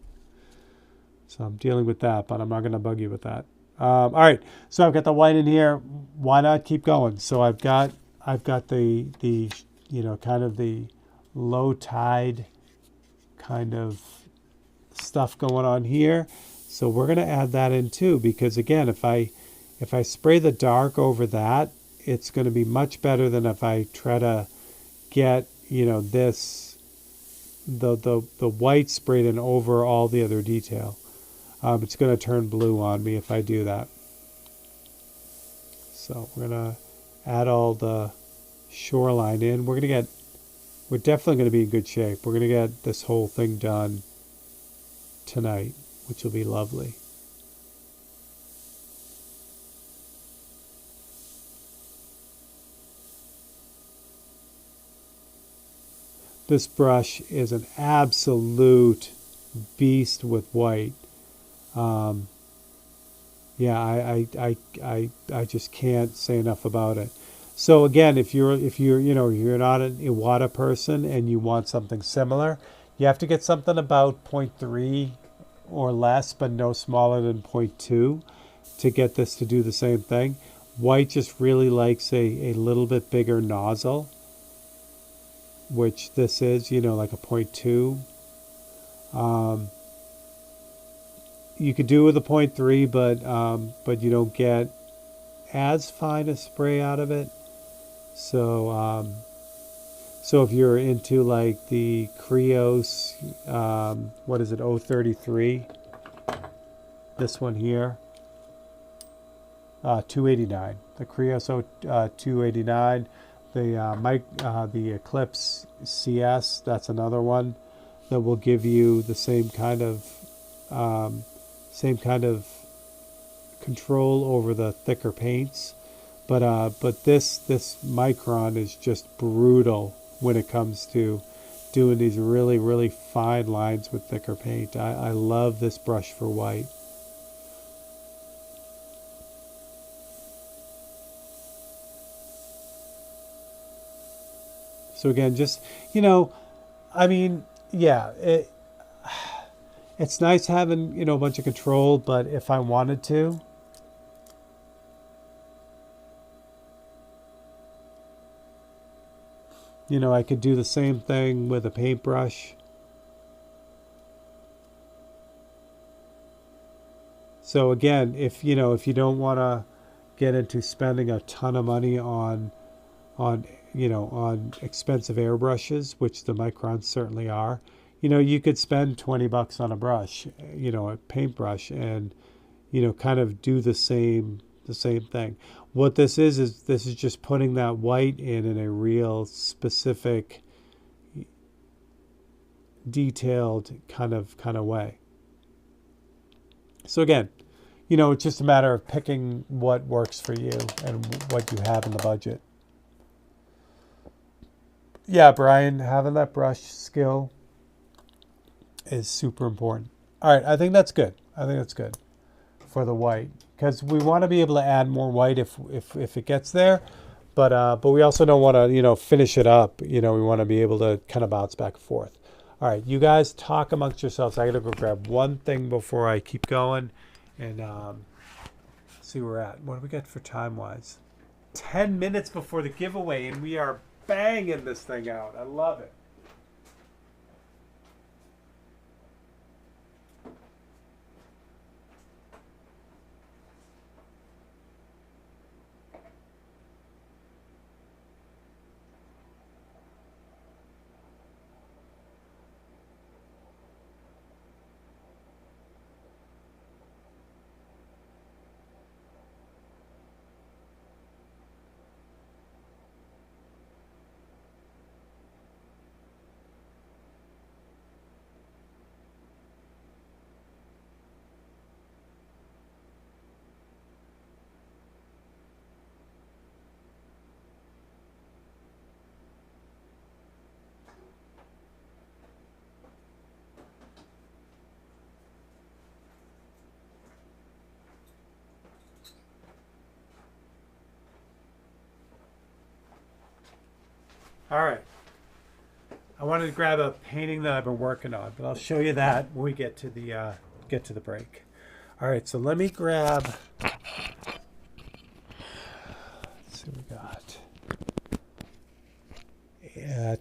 So I'm dealing with that, but I'm not going to bug you with that. All right, so I've got the white in here. Why not keep going? So I've got the kind of the low tide kind of stuff going on here. So we're going to add that in too, because again, if I spray the dark over that, it's going to be much better than if I try to get, the white sprayed in over all the other detail. It's going to turn blue on me if I do that. So we're going to add all the shoreline in. We're definitely going to be in good shape. We're going to get this whole thing done tonight, which will be lovely. This brush is an absolute beast with white. Um, yeah, I just can't say enough about it. So again, if you're you're not an Iwata person and you want something similar, you have to get something about zero point 0.3 or less, but no smaller than 0.2 to get this to do the same thing. White just really likes a little bit bigger nozzle, which this is, like a 0.2. You could do it with a 0.3, but you don't get as fine a spray out of it. So if you're into like the Krios, what is it, 033, this one here, 289, the Krios 289, the Eclipse CS, that's another one that will give you the same kind of control over the thicker paints. But this Micron is just brutal when it comes to doing these really, really fine lines with thicker paint. I love this brush for white. So again, just, I mean, yeah, it's nice having, a bunch of control, but if I wanted to, I could do the same thing with a paintbrush. So again, if you don't want to get into spending a ton of money on expensive airbrushes, which the Microns certainly are, you could spend $20 on a brush, a paintbrush, and kind of do the same thing. What this is this is just putting that white in a real specific, detailed kind of way. So again, it's just a matter of picking what works for you and what you have in the budget. Yeah, Brian, having that brush skill is super important. All right, I think that's good. For the white, because we want to be able to add more white if it gets there, but we also don't want to finish it up. We want to be able to kind of bounce back and forth. All right, you guys talk amongst yourselves. I gotta go grab one thing before I keep going, and see where we're at. What do we get for time wise? 10 minutes before the giveaway, and we are banging this thing out. I love it. All right. I wanted to grab a painting that I've been working on, but I'll show you that when we get to the break. All right, so let me grab. Let's see what we got.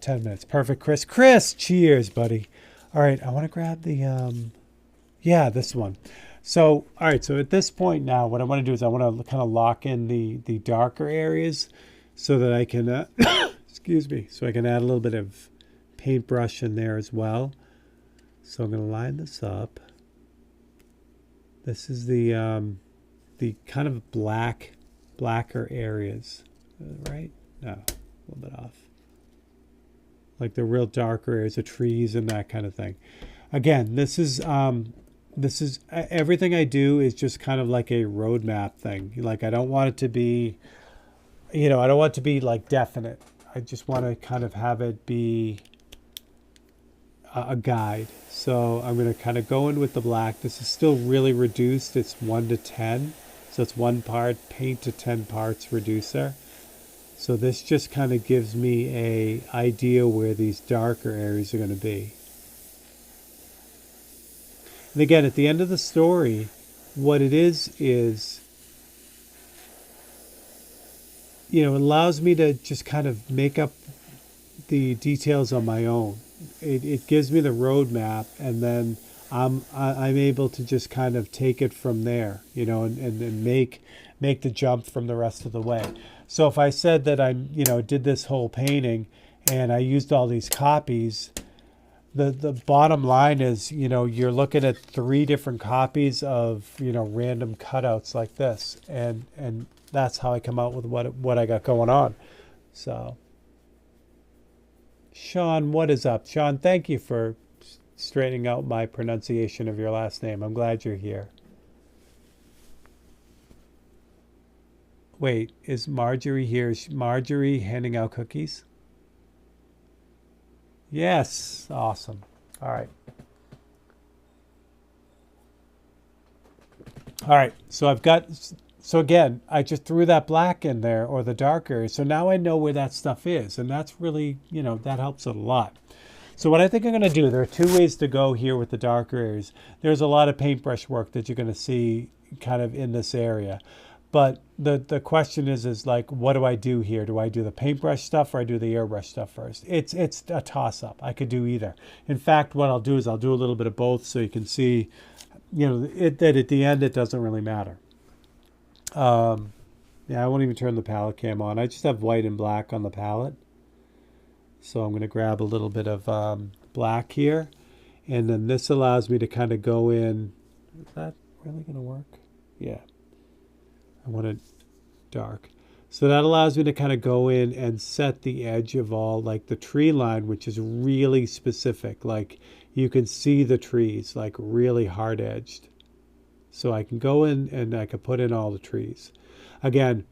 10 minutes. Perfect, Chris. Chris, cheers, buddy. All right, I want to grab the this one. So, all right, so at this point now, what I want to do is I want to kind of lock in the darker areas so that I can excuse me, so I can add a little bit of paintbrush in there as well. So I'm going to line this up. This is the kind of blacker areas, right? No, a little bit off. Like the real darker areas of trees and that kind of thing. Again, this is everything I do is just kind of like a roadmap thing. Like I don't want it to be, I don't want it to be like definite. I just want to kind of have it be a guide. So I'm going to kind of go in with the black. This is still really reduced. It's 1 to 10. So it's 1 part paint to 10 parts reducer. So this just kind of gives me a idea where these darker areas are going to be. And again, at the end of the story, what it is, it allows me to just kind of make up the details on my own. It gives me the roadmap, and then I'm able to just kind of take it from there, and make the jump from the rest of the way. So if I said that I did this whole painting and I used all these copies, the bottom line is, you're looking at 3 different copies of, random cutouts like this, and that's how I come out with what I got going on. So Sean, what is up? Sean, thank you for straightening out my pronunciation of your last name. I'm glad you're here. Wait, is Marjorie here? Is Marjorie handing out cookies? Yes. Awesome. All right. All right. So again, I just threw that black in there, or the dark area. So now I know where that stuff is. And that's really, that helps it a lot. So what I think I'm going to do, there are 2 ways to go here with the darker areas. There's a lot of paintbrush work that you're going to see kind of in this area. But the question is like, what do I do here? Do I do the paintbrush stuff or I do the airbrush stuff first? It's a toss-up. I could do either. In fact, what I'll do is I'll do a little bit of both so you can see, that at the end it doesn't really matter. Yeah, I won't even turn the palette cam on. I just have white and black on the palette. So I'm going to grab a little bit of black here. And then this allows me to kind of go in. Is that really going to work? Yeah. I want it dark. So that allows me to kind of go in and set the edge of all, like the tree line, which is really specific. Like you can see the trees, like really hard edged. So I can go in and I can put in all the trees. Again,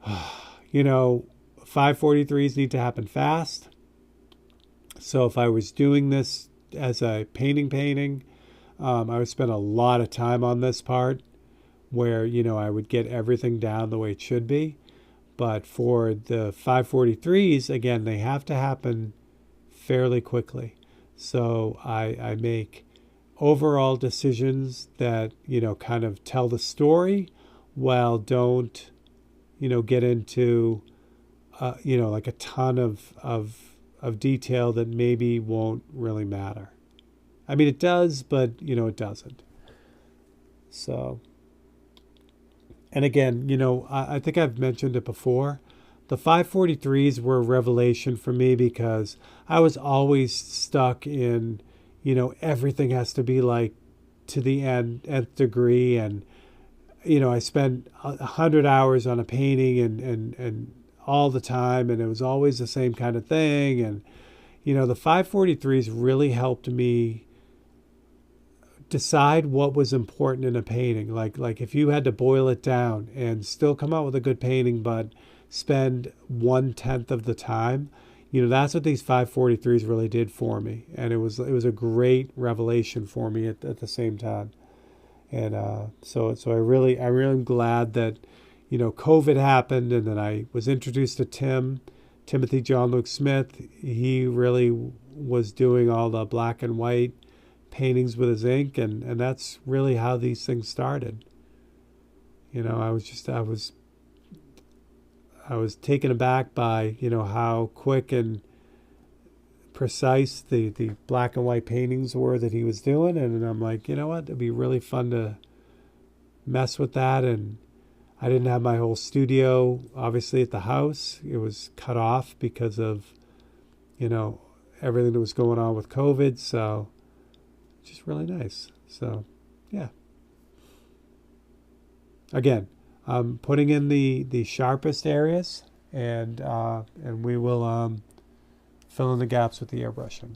543s need to happen fast. So if I was doing this as a painting, I would spend a lot of time on this part, where, I would get everything down the way it should be. But for the 543s, again, they have to happen fairly quickly. So I make overall decisions that, kind of tell the story while don't, get into, like a ton of detail that maybe won't really matter. I mean, it does, but, it doesn't. So... And again, I think I've mentioned it before. The 543s were a revelation for me because I was always stuck in, everything has to be like to the nth degree. And, I spent 100 hours on a painting and all the time. And it was always the same kind of thing. And, the 543s really helped me decide what was important in a painting. Like if you had to boil it down and still come out with a good painting, but spend 1/10 of the time, that's what these 543s really did for me. And it was a great revelation for me at the same time. And so I really am glad that, COVID happened, and then I was introduced to Timothy John Luke Smith. He really was doing all the black and white paintings with his ink, and that's really how these things started. I was taken aback by, how quick and precise the black and white paintings were that he was doing. And I'm like, you know what, it'd be really fun to mess with that. And I didn't have my whole studio, obviously, at the house. It was cut off because of, everything that was going on with COVID. So just really nice. So, yeah. Again, I'm putting in the sharpest areas, and we will fill in the gaps with the airbrushing.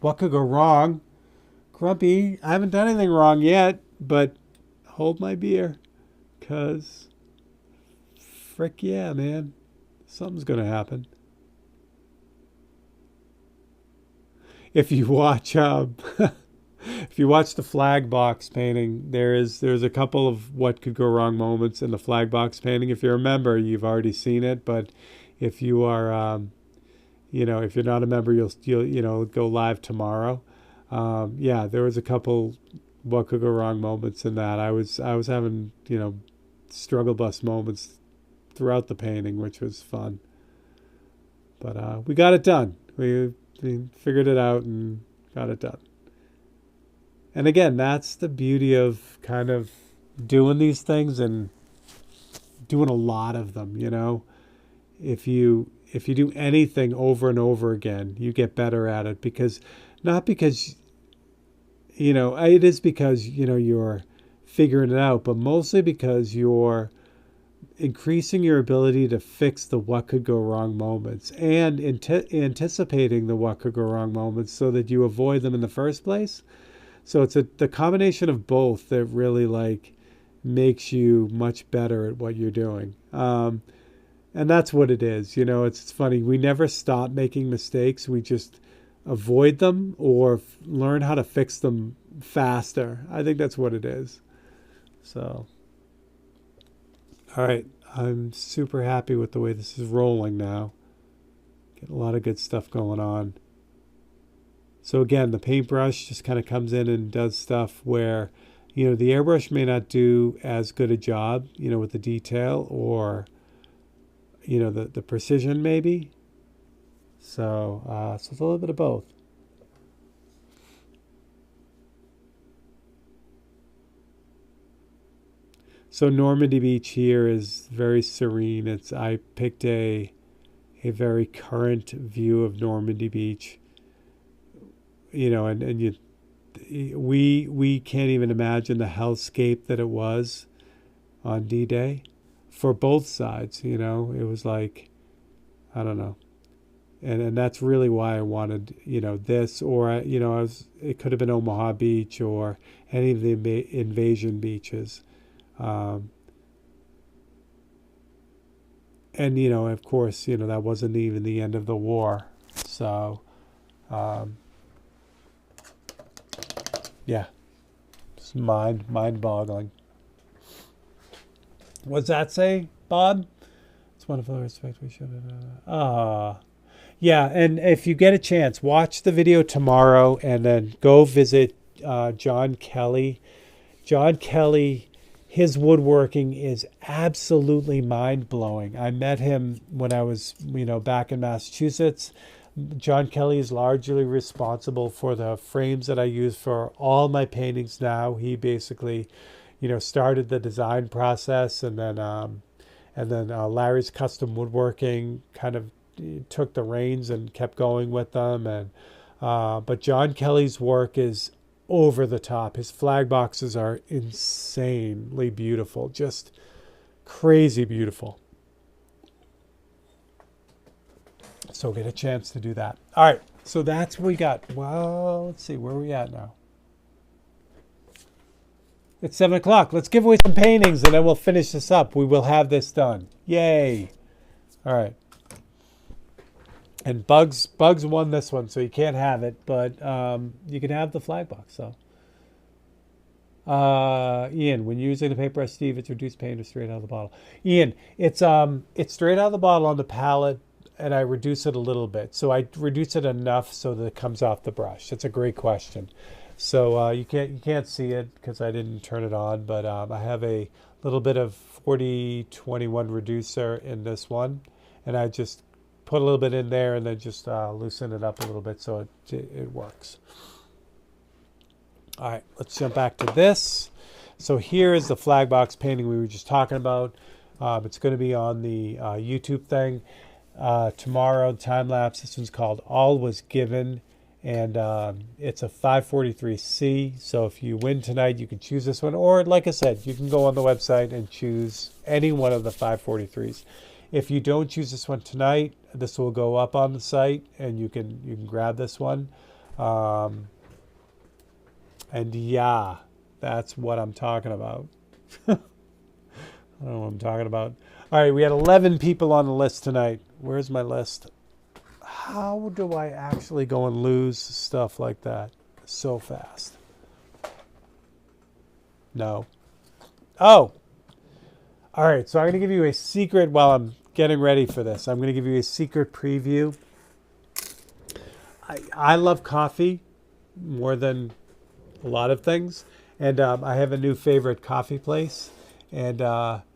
What could go wrong? Grumpy, I haven't done anything wrong yet, but hold my beer, because frick yeah, man. Something's going to happen. if you watch if you watch the flag box painting, there's a couple of what could go wrong moments in the flag box painting. If you remember, you've already seen it, but if you are if you're not a member, you'll go live tomorrow. Yeah, there was a couple what could go wrong moments in that. I was having struggle bus moments throughout the painting, which was fun. But we got it done. We figured it out and got it done. And again, that's the beauty of kind of doing these things and doing a lot of them. If you do anything over and over again, you get better at it, because not because it is because you're figuring it out, but mostly because you're increasing your ability to fix the what could go wrong moments and anticipating the what could go wrong moments so that you avoid them in the first place. So it's the combination of both that really makes you much better at what you're doing. And that's what it is. It's funny. We never stop making mistakes. We just avoid them or learn how to fix them faster. I think that's what it is. So, all right. I'm super happy with the way this is rolling now. Get a lot of good stuff going on. So again, the paintbrush just kind of comes in and does stuff where, the airbrush may not do as good a job, with the detail or, the precision maybe. So it's a little bit of both. So Normandy Beach here is very serene. I picked a very current view of Normandy Beach. And we can't even imagine the hellscape that it was on D-Day for both sides. It was like, I don't know. And that's really why I wanted, this, or, it could have been Omaha Beach or any of the invasion beaches. And, of course, that wasn't even the end of the war. So, yeah, it's mind-boggling. What's that say, Bob? It's one of the respects we should have. Yeah, and if you get a chance, watch the video tomorrow and then go visit John Kelly. John Kelly, his woodworking is absolutely mind-blowing. I met him when I was, back in Massachusetts. John Kelly is largely responsible for the frames that I use for all my paintings now. He basically, started the design process, and then Larry's Custom Woodworking kind of took the reins and kept going with them. And but John Kelly's work is over the top. His flag boxes are insanely beautiful, just crazy beautiful. So get a chance to do that. All right, so that's what we got. Well, let's see, where are we at now? It's 7 o'clock. Let's give away some paintings and then we'll finish this up. We will have this done. Yay. All right. And Bugs won this one, so you can't have it, but you can have the flag box. So, Ian, when using the paintbrush, Steve, it's reduced paint or straight out of the bottle. Ian, it's straight out of the bottle on the palette, and I reduce it a little bit. So I reduce it enough so that it comes off the brush. That's a great question. So you can't see it because I didn't turn it on, but I have a little bit of 40-21 reducer in this one, and I just put a little bit in there and then just loosen it up a little bit so it works. All right, let's jump back to this. So here is the flag box painting we were just talking about. It's going to be on the YouTube thing tomorrow, time lapse. This one's called All Was Given, and it's a 543C. So if you win tonight, you can choose this one, or like I said, you can go on the website and choose any one of the 543s. If you don't choose this one tonight, this will go up on the site, and you can grab this one. And yeah, that's what I'm talking about. I don't know what I'm talking about. All right, we had 11 people on the list tonight. Where's my list? How do I actually go and lose stuff like that so fast? No. Oh! Alright, so I'm going to give you a secret while I'm getting ready for this. I'm going to give you a secret preview. I love coffee more than a lot of things. And I have a new favorite coffee place. And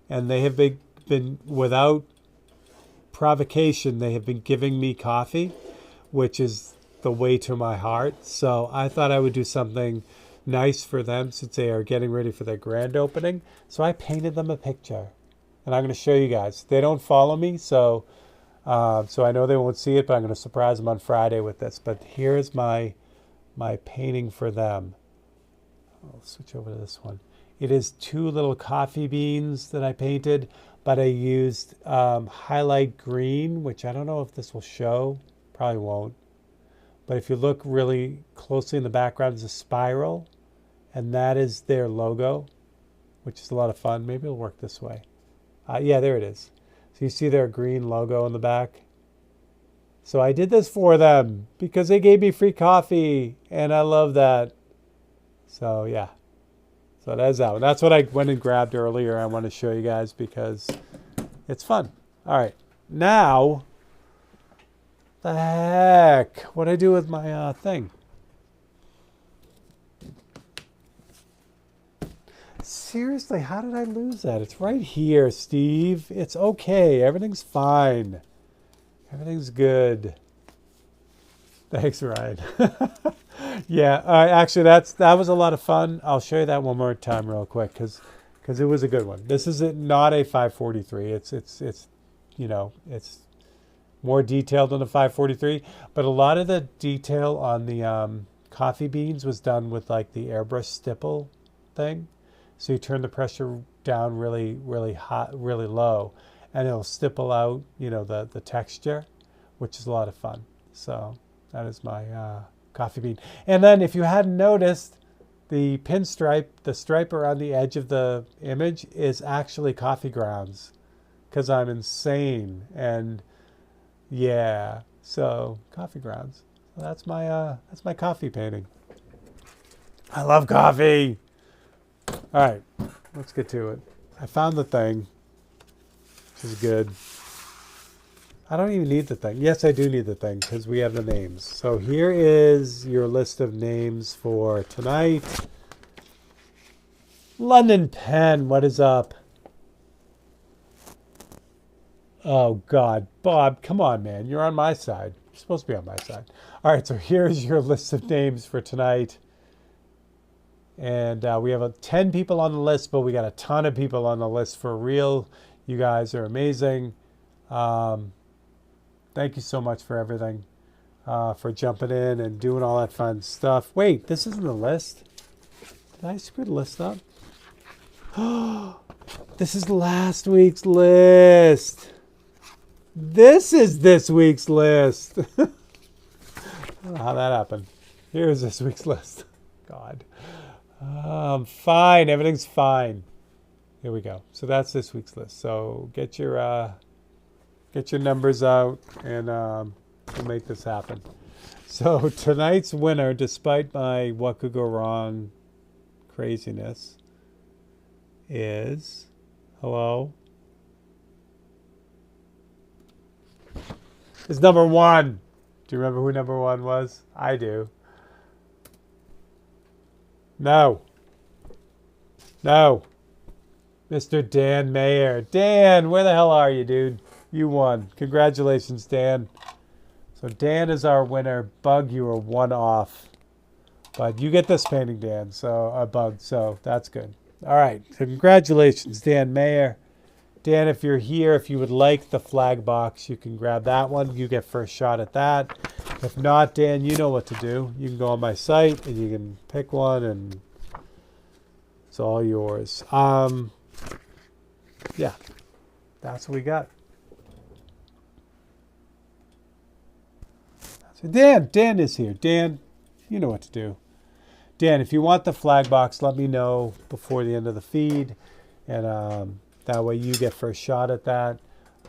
they have been, without provocation, they have been giving me coffee, which is the way to my heart. So I thought I would do something nice for them since they are getting ready for their grand opening. So I painted them a picture, and I'm going to show you guys. They don't follow me, so I know they won't see it, but I'm going to surprise them on Friday with this. But here's my painting for them. I'll switch over to this one. It is 2 little coffee beans that I painted, but I used highlight green, which I don't know if this will show. Probably won't. But if you look really closely in the background, there's a spiral, and that is their logo, which is a lot of fun. Maybe it'll work this way. Yeah, there it is. So you see their green logo in the back. So I did this for them because they gave me free coffee, and I love that. So yeah. So that's that one. That's what I went and grabbed earlier. I want to show you guys because it's fun. All right. Now, the heck? What do I do with my thing? Seriously, how did I lose that? It's right here, Steve. It's okay. Everything's fine. Everything's good. Thanks, Ryan. Yeah, actually, that was a lot of fun. I'll show you that one more time real quick because it was a good one. This is not a 543. It's more detailed than a 543, but a lot of the detail on the coffee beans was done with like the airbrush stipple thing. So you turn the pressure down really, really hot, really low, and it'll stipple out, the texture, which is a lot of fun. So that is my coffee bean. And then if you hadn't noticed, the pinstripe, the stripe around the edge of the image is actually coffee grounds because I'm insane. And yeah, so coffee grounds. So that's my coffee painting. I love coffee. All right, let's get to it. I found the thing, which is good. I don't even need the thing. Yes, I do need the thing because we have the names. So here is your list of names for tonight. London Pen, what is up? Oh, God. Bob, come on, man. You're on my side. You're supposed to be on my side. All right, so here's your list of names for tonight. And we have 10 people on the list, but we got a ton of people on the list for real. You guys are amazing. Thank you so much for everything, for jumping in and doing all that fun stuff. Wait, this isn't the list. Did I screw the list up? This is last week's list. This is this week's list. I don't know how that happened. Here's this week's list. God. Fine. Everything's fine. Here we go. So that's this week's list. So get your numbers out, and we'll make this happen. So tonight's winner, despite my what could go wrong craziness, is, hello, is number 1. Do you remember who number 1 was? I do. No. Mr. Dan Mayer. Dan, where the hell are you, dude? You won. Congratulations, Dan. So Dan is our winner. Bug, you are 1 off. But you get this painting, Dan. So Bug. So that's good. All right. So congratulations, Dan Mayer. Dan, if you're here, if you would like the flag box, you can grab that one. You get first shot at that. If not, Dan, you know what to do. You can go on my site and you can pick one, and it's all yours. Yeah, that's what we got. So Dan is here. Dan, you know what to do. Dan, if you want the flag box, let me know before the end of the feed, and that way you get first shot at that.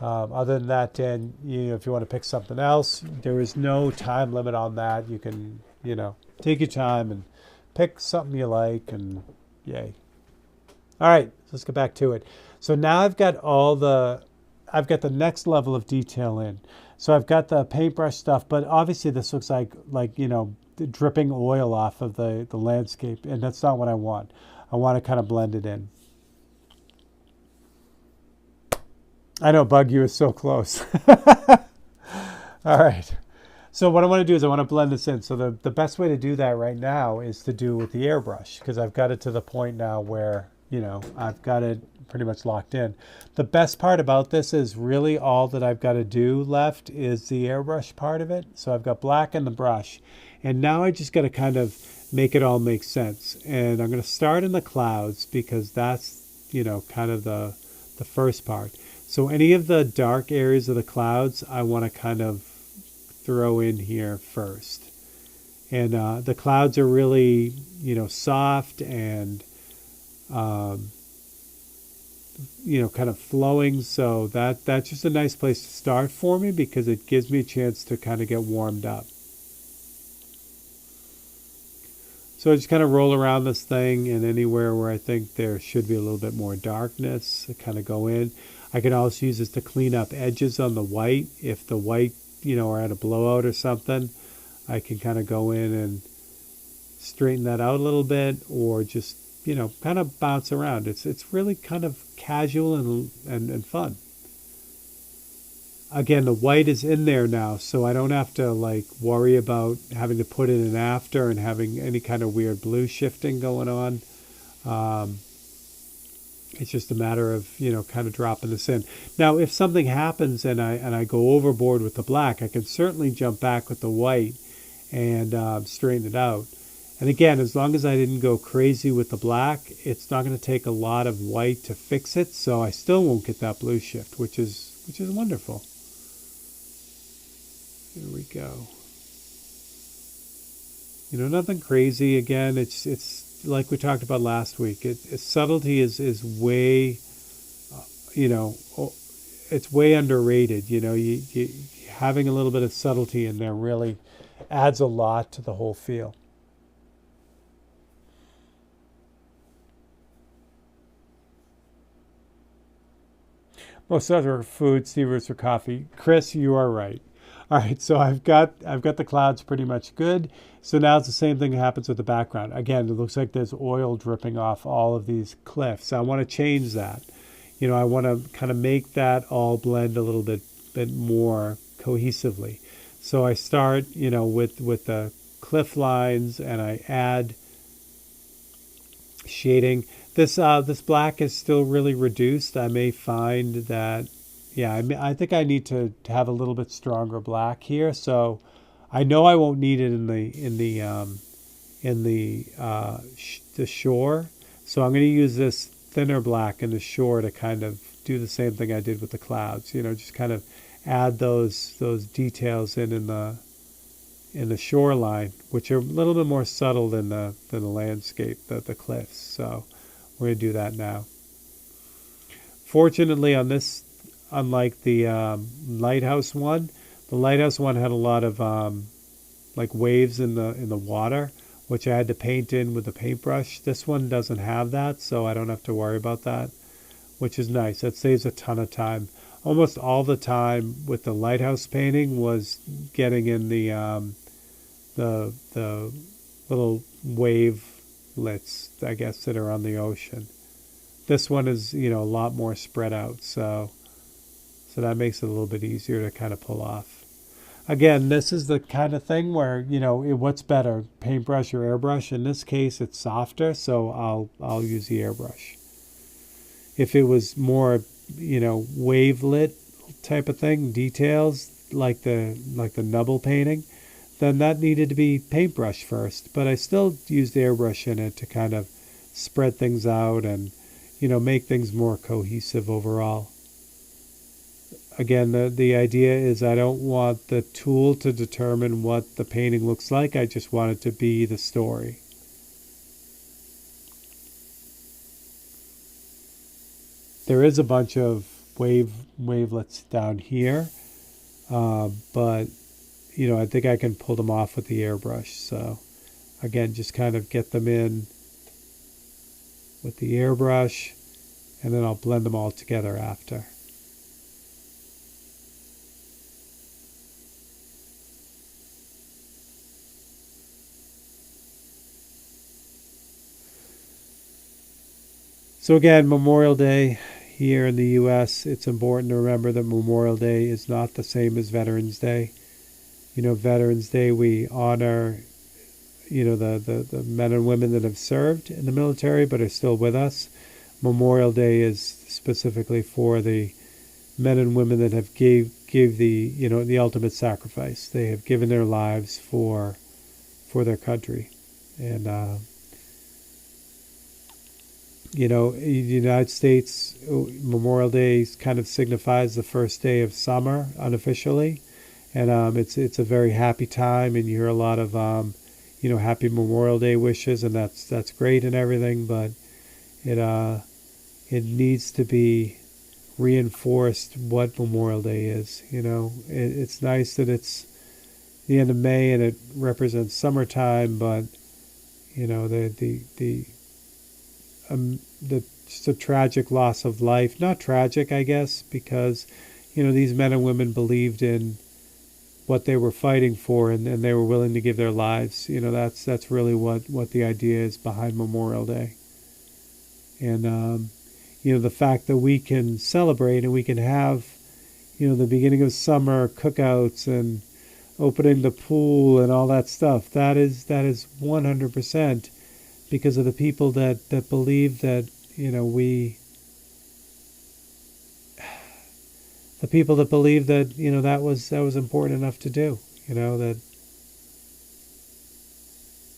Other than that, Dan, if you want to pick something else, there is no time limit on that. You can, take your time and pick something you like, and yay. All right, let's get back to it. So now I've got the next level of detail in. So I've got the paintbrush stuff, but obviously this looks like dripping oil off of the landscape, and that's not what I want. I want to kind of blend it in. I know, Bug, you is so close. All right. So what I want to do is I want to blend this in. So the best way to do that right now is to do with the airbrush, because I've got it to the point now where, I've got it pretty much locked in. The best part about this is really all that I've got to do left is the airbrush part of it. So I've got black in the brush. And now I just got to kind of make it all make sense. And I'm going to start in the clouds because that's, kind of the first part. So any of the dark areas of the clouds, I want to kind of throw in here first. And the clouds are really, soft and, kind of flowing. So that's just a nice place to start for me because it gives me a chance to kind of get warmed up. So I just kind of roll around this thing, and anywhere where I think there should be a little bit more darkness, I kind of go in. I can also use this to clean up edges on the white. If the white, are at a blowout or something, I can kind of go in and straighten that out a little bit, or just, kind of bounce around. It's really kind of casual and fun. Again, the white is in there now, so I don't have to worry about having to put it in after and having any kind of weird blue shifting going on. It's just a matter of, kind of dropping this in. Now, if something happens and I go overboard with the black, I can certainly jump back with the white and straighten it out. And again, as long as I didn't go crazy with the black, it's not going to take a lot of white to fix it, so I still won't get that blue shift, which is wonderful. Here we go. Nothing crazy. Again, it's like we talked about last week. Subtlety is way, it's way underrated. You having a little bit of subtlety in there really adds a lot to the whole feel. Most other food, Stevers for coffee. Chris, you are right. All right, so I've got the clouds pretty much good. So now it's the same thing that happens with the background. Again, it looks like there's oil dripping off all of these cliffs. I want to change that. I want to kind of make that all blend a little bit more cohesively. So I start, with the cliff lines, and I add shading. This black is still really reduced. I may find that, I think I need to have a little bit stronger black here. So I know I won't need it in the shore. So I'm going to use this thinner black in the shore to kind of do the same thing I did with the clouds. Just kind of add those details in the shoreline, which are a little bit more subtle than the landscape, the cliffs. So we're going to do that now. Fortunately, on this, unlike the lighthouse one, the lighthouse one had a lot of waves in the water, which I had to paint in with the paintbrush. This one doesn't have that, so I don't have to worry about that, which is nice. That saves a ton of time. Almost all the time with the lighthouse painting was getting in the little wavelets, I guess, that are on the ocean. This one is, a lot more spread out, so that makes it a little bit easier to kind of pull off. Again, this is the kind of thing where, what's better, paintbrush or airbrush? In this case, it's softer, so I'll use the airbrush. If it was more, wavelet type of thing, details like the Nubble painting, then that needed to be paintbrush first. But I still used airbrush in it to kind of spread things out and, make things more cohesive overall. Again, the idea is I don't want the tool to determine what the painting looks like. I just want it to be the story. There is a bunch of wavelets down here. But, I think I can pull them off with the airbrush. So, again, just kind of get them in with the airbrush, and then I'll blend them all together after. So again, Memorial Day here in the U.S., it's important to remember that Memorial Day is not the same as Veterans Day. Veterans Day, we honor, the men and women that have served in the military but are still with us. Memorial Day is specifically for the men and women that have gave the ultimate sacrifice. They have given their lives for their country. And, the United States, Memorial Day kind of signifies the first day of summer unofficially. And it's a very happy time, and you hear a lot of, happy Memorial Day wishes, and that's great and everything, but it needs to be reinforced what Memorial Day is. It's nice that it's the end of May and it represents summertime, but just a tragic loss of life. Not tragic, I guess, because these men and women believed in what they were fighting for, and they were willing to give their lives. That's really what the idea is behind Memorial Day. And the fact that we can celebrate and we can have the beginning of summer cookouts and opening the pool and all that stuff, that is 100% because of the people that believe that the people that believe that that was important enough to do,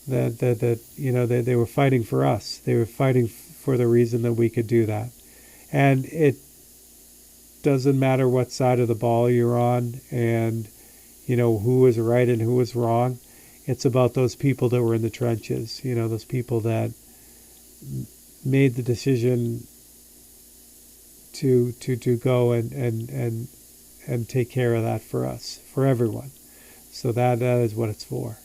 that they were fighting for us. They were fighting for the reason that we could do that. And it doesn't matter what side of the ball you're on and who was right and who was wrong. It's about those people that were in the trenches, those people that made the decision to go and take care of that for us, for everyone. So that is what it's for.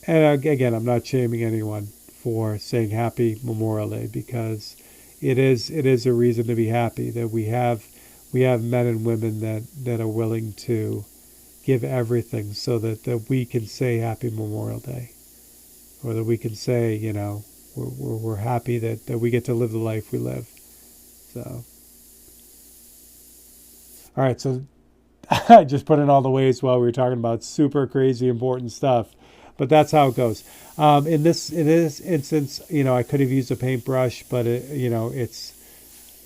And again, I'm not shaming anyone for saying Happy Memorial Day, because it is a reason to be happy that we have men and women that are willing to give everything so that we can say Happy Memorial Day, or that we can say, we're happy that we get to live the life we live. So, all right, so I just put in all the ways while we were talking about super crazy important stuff, but that's how it goes. In this instance, I could have used a paintbrush, but it's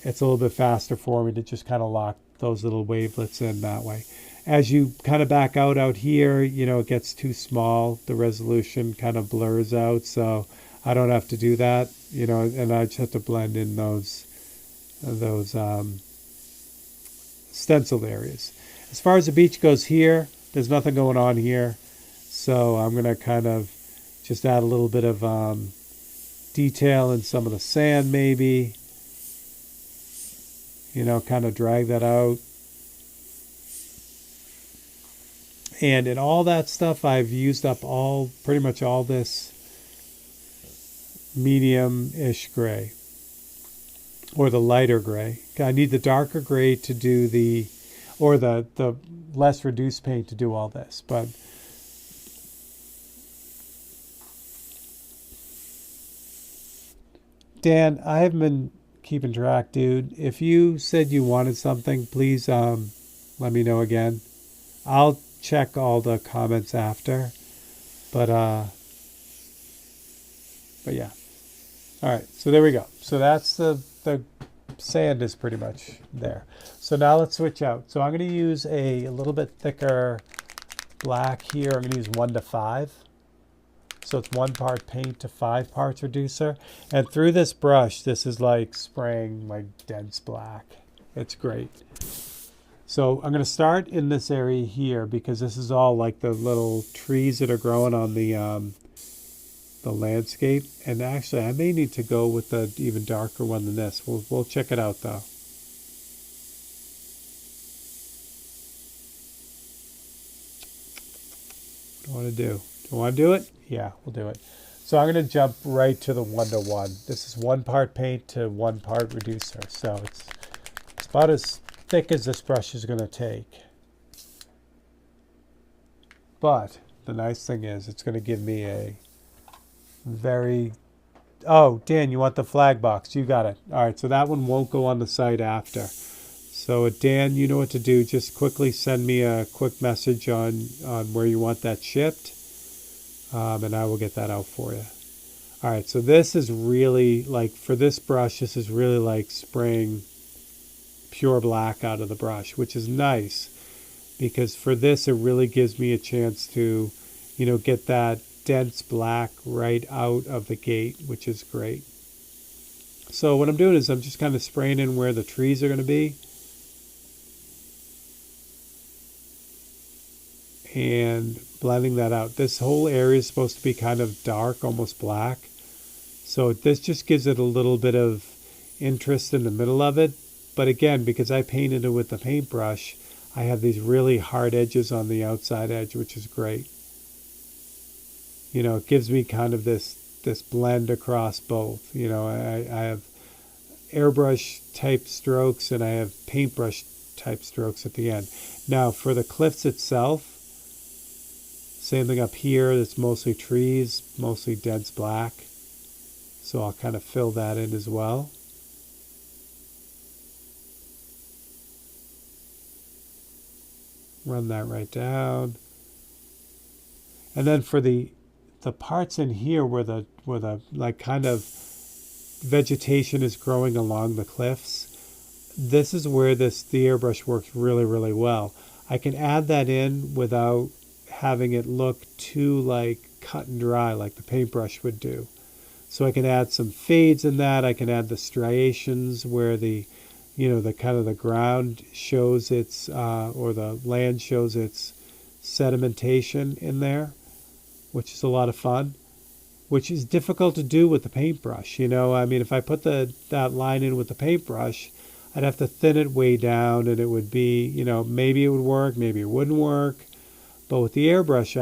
a little bit faster for me to just kind of lock those little wavelets in that way. As you kind of back out here, it gets too small. The resolution kind of blurs out, so I don't have to do that, and I just have to blend in those stenciled areas. As far as the beach goes here, there's nothing going on here, so I'm going to kind of just add a little bit of detail in some of the sand maybe, kind of drag that out. And in all that stuff, I've used up pretty much all this medium-ish gray, or the lighter gray. I need the darker gray to do the less reduced paint to do all this. But Dan, I haven't been keeping track, dude. If you said you wanted something, please let me know again. I'll check all the comments after, but yeah. All right, so there we go. So that's the sand is pretty much there. So now let's switch out. So I'm going to use a little bit thicker black here. I'm going to use 1 to 5. So it's 1 part paint to 5 parts reducer. And through this brush, this is like spraying like dense black. It's great. So I'm going to start in this area here because this is all like the little trees that are growing on the the landscape. And actually, I may need to go with the even darker one than this. We'll check it out though. What do I want to do? Do I want to do it? Yeah, we'll do it. So I'm going to jump right to the 1-to-1. This is 1 part paint to 1 part reducer. So it's about as thick as this brush is going to take. But the nice thing is it's going to give me a very... Oh, Dan, you want the flag box. You got it. All right, so that one won't go on the site after. So Dan, you know what to do. Just quickly send me a quick message on where you want that shipped. And I will get that out for you. All right, so this is really like, for this brush, this is really like spraying pure black out of the brush, which is nice because for this, it really gives me a chance to, get that dense black right out of the gate, which is great. So what I'm doing is I'm just kind of spraying in where the trees are going to be. And blending that out. This whole area is supposed to be kind of dark, almost black. So this just gives it a little bit of interest in the middle of it. But again, because I painted it with the paintbrush, I have these really hard edges on the outside edge, which is great. It gives me kind of this blend across both. I have airbrush type strokes and I have paintbrush type strokes at the end. Now for the cliffs itself, same thing up here. It's mostly trees, mostly dense black. So I'll kind of fill that in as well. Run that right down. And then for the parts in here where the like kind of vegetation is growing along the cliffs, this is where the airbrush works really, really well. I can add that in without having it look too like cut and dry like the paintbrush would do. So I can add some fades in that. I can add the striations where the kind of the ground shows its or the land shows its sedimentation in there, which is a lot of fun, which is difficult to do with the paintbrush. I mean, if I put that line in with the paintbrush, I'd have to thin it way down and it would be, maybe it would work, maybe it wouldn't work. But with the airbrush,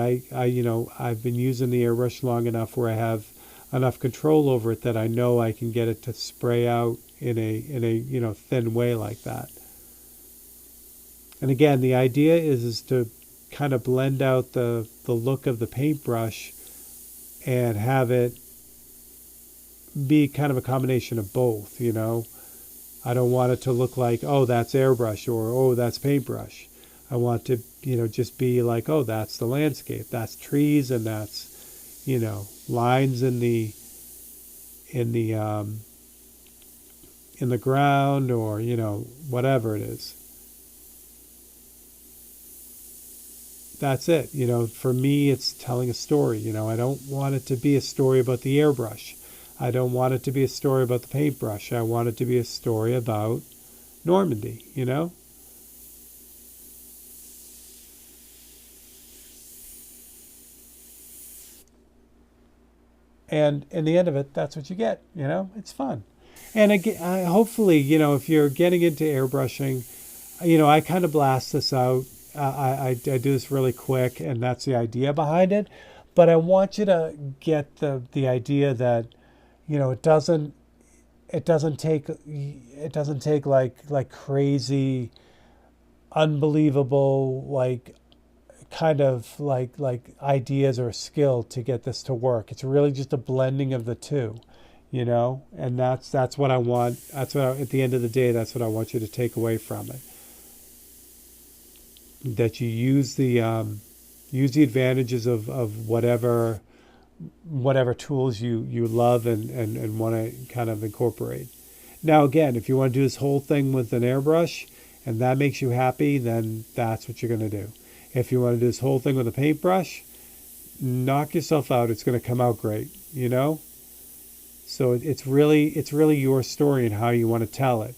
I've been using the airbrush long enough where I have enough control over it that I know I can get it to spray out in a thin way like that. And again, the idea is to kind of blend out the look of the paintbrush and have it be kind of a combination of both. I don't want it to look like, oh, that's airbrush or oh, that's paintbrush. I want to, just be like, oh, that's the landscape, that's trees, and that's, lines in the ground, or whatever it is. That's it. For me, it's telling a story. I don't want it to be a story about the airbrush. I don't want it to be a story about the paintbrush. I want it to be a story about Normandy. And in the end of it, that's what you get. It's fun. And again, hopefully, if you're getting into airbrushing, I kind of blast this out. I do this really quick, and that's the idea behind it. But I want you to get the idea that, it doesn't take like crazy, unbelievable, like kind of like ideas or skill to get this to work. It's really just a blending of the two, and that's what I want. At the end of the day, that's what I want you to take away from it. That you use the advantages of whatever tools you love and want to kind of incorporate. Now again, if you want to do this whole thing with an airbrush and that makes you happy, then that's what you're going to do. If you want to do this whole thing with a paintbrush, knock yourself out. It's going to come out great, So it's really your story and how you want to tell it.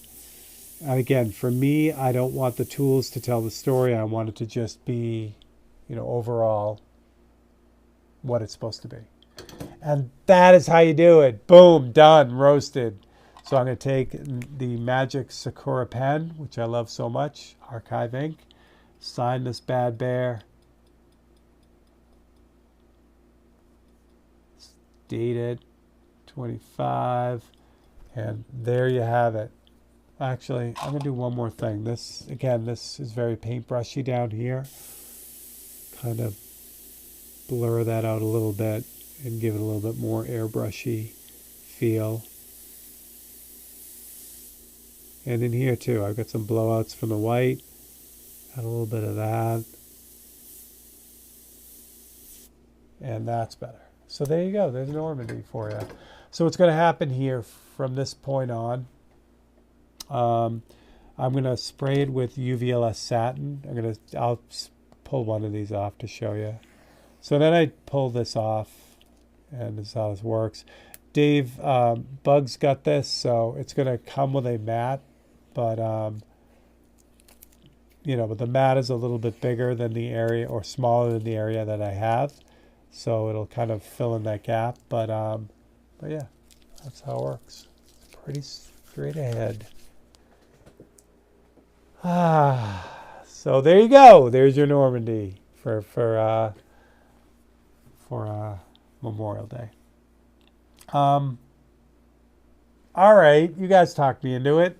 And again, for me, I don't want the tools to tell the story. I want it to just be, overall what it's supposed to be. And that is how you do it. Boom, done, roasted. So I'm going to take the Magic Sakura pen, which I love so much, Archive ink, sign this bad bear, date it, 25, and there you have it. Actually, I'm going to do one more thing. This, again, this is very paintbrushy down here. Kind of blur that out a little bit and give it a little bit more airbrushy feel. And in here too, I've got some blowouts from the white. Add a little bit of that. And that's better. So there you go. There's Normandy for you. So what's going to happen here from this point on, I'm going to spray it with UVLS satin. I'll pull one of these off to show you. So then I pull this off, and this is how this works. Dave, Bug's got this, so it's going to come with a mat, but but the mat is a little bit bigger than the area, or smaller than the area that I have, so it'll kind of fill in that gap. But yeah, that's how it works. It's pretty straight ahead. So there you go. There's your Normandy for Memorial Day. All right, you guys talked me into it.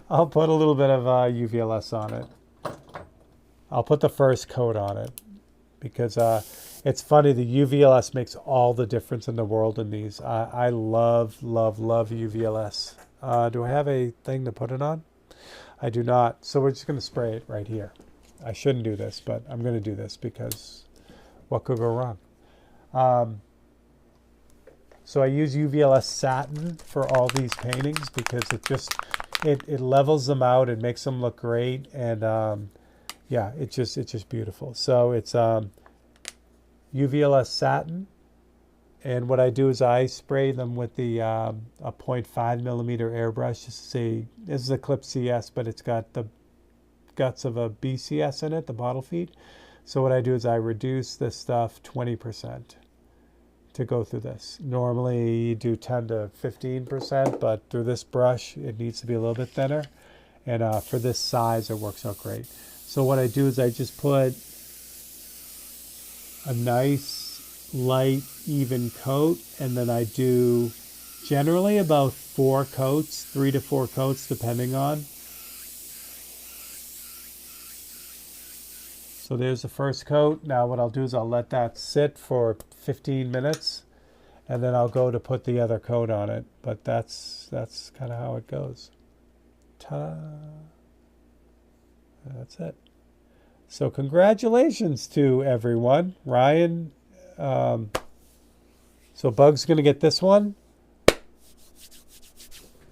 I'll put a little bit of UVLS on it. I'll put the first coat on it because it's funny. The UVLS makes all the difference in the world in these. I love, love, love UVLS. Do I have a thing to put it on? I do not. So we're just going to spray it right here. I shouldn't do this, but I'm going to do this because what could go wrong? So I use UVLS satin for all these paintings because it levels them out, it makes them look great, and yeah, it's just beautiful. So it's UVLS satin, and what I do is I spray them with the a 0.5 millimeter airbrush. This is a Clip CS, but it's got the guts of a BCS in it, the bottle feed. So what I do is I reduce this stuff 20%. To go through this. Normally you do 10 to 15%, but through this brush it needs to be a little bit thinner, and for this size it works out great. So what I do is I just put a nice light even coat, and then I do generally about 4 coats, 3 to 4 coats depending on. So there's the first coat. Now what I'll do is I'll let that sit for 15 minutes, and then I'll go to put the other coat on it. But that's kind of how it goes. Ta-da! That's it. So congratulations to everyone. Ryan, so Bug's going to get this one.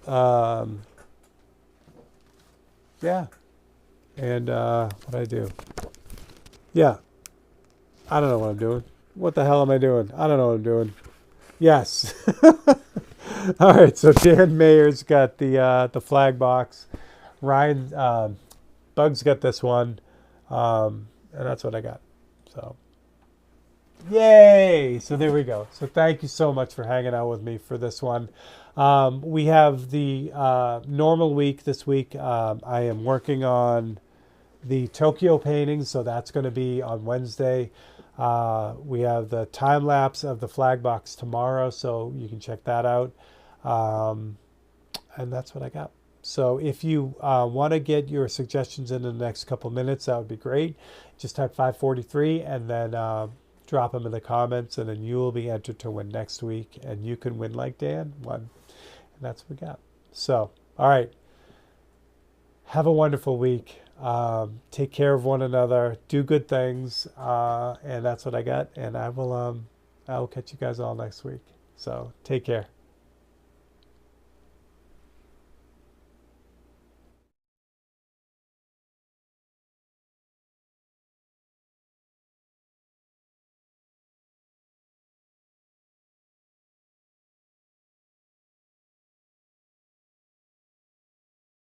Yeah. And what I do? Yeah. I don't know what I'm doing. What the hell am I doing? I don't know what I'm doing. Yes. All right. So Dan Mayer's got the flag box. Ryan, Bug's got this one. And that's what I got. So, yay. So there we go. So thank you so much for hanging out with me for this one. We have the normal week this week. I am working on the Tokyo paintings, so that's going to be on Wednesday. We have the time lapse of the flag box tomorrow, so you can check that out. And that's what I got. So if you want to get your suggestions in the next couple minutes, that would be great. Just type 543 and then drop them in the comments, and then you will be entered to win next week, and you can win like Dan won. And that's what we got. So, all right. Have a wonderful week. Take care of one another, do good things, and that's what I got. And I will catch you guys all next week. So take care.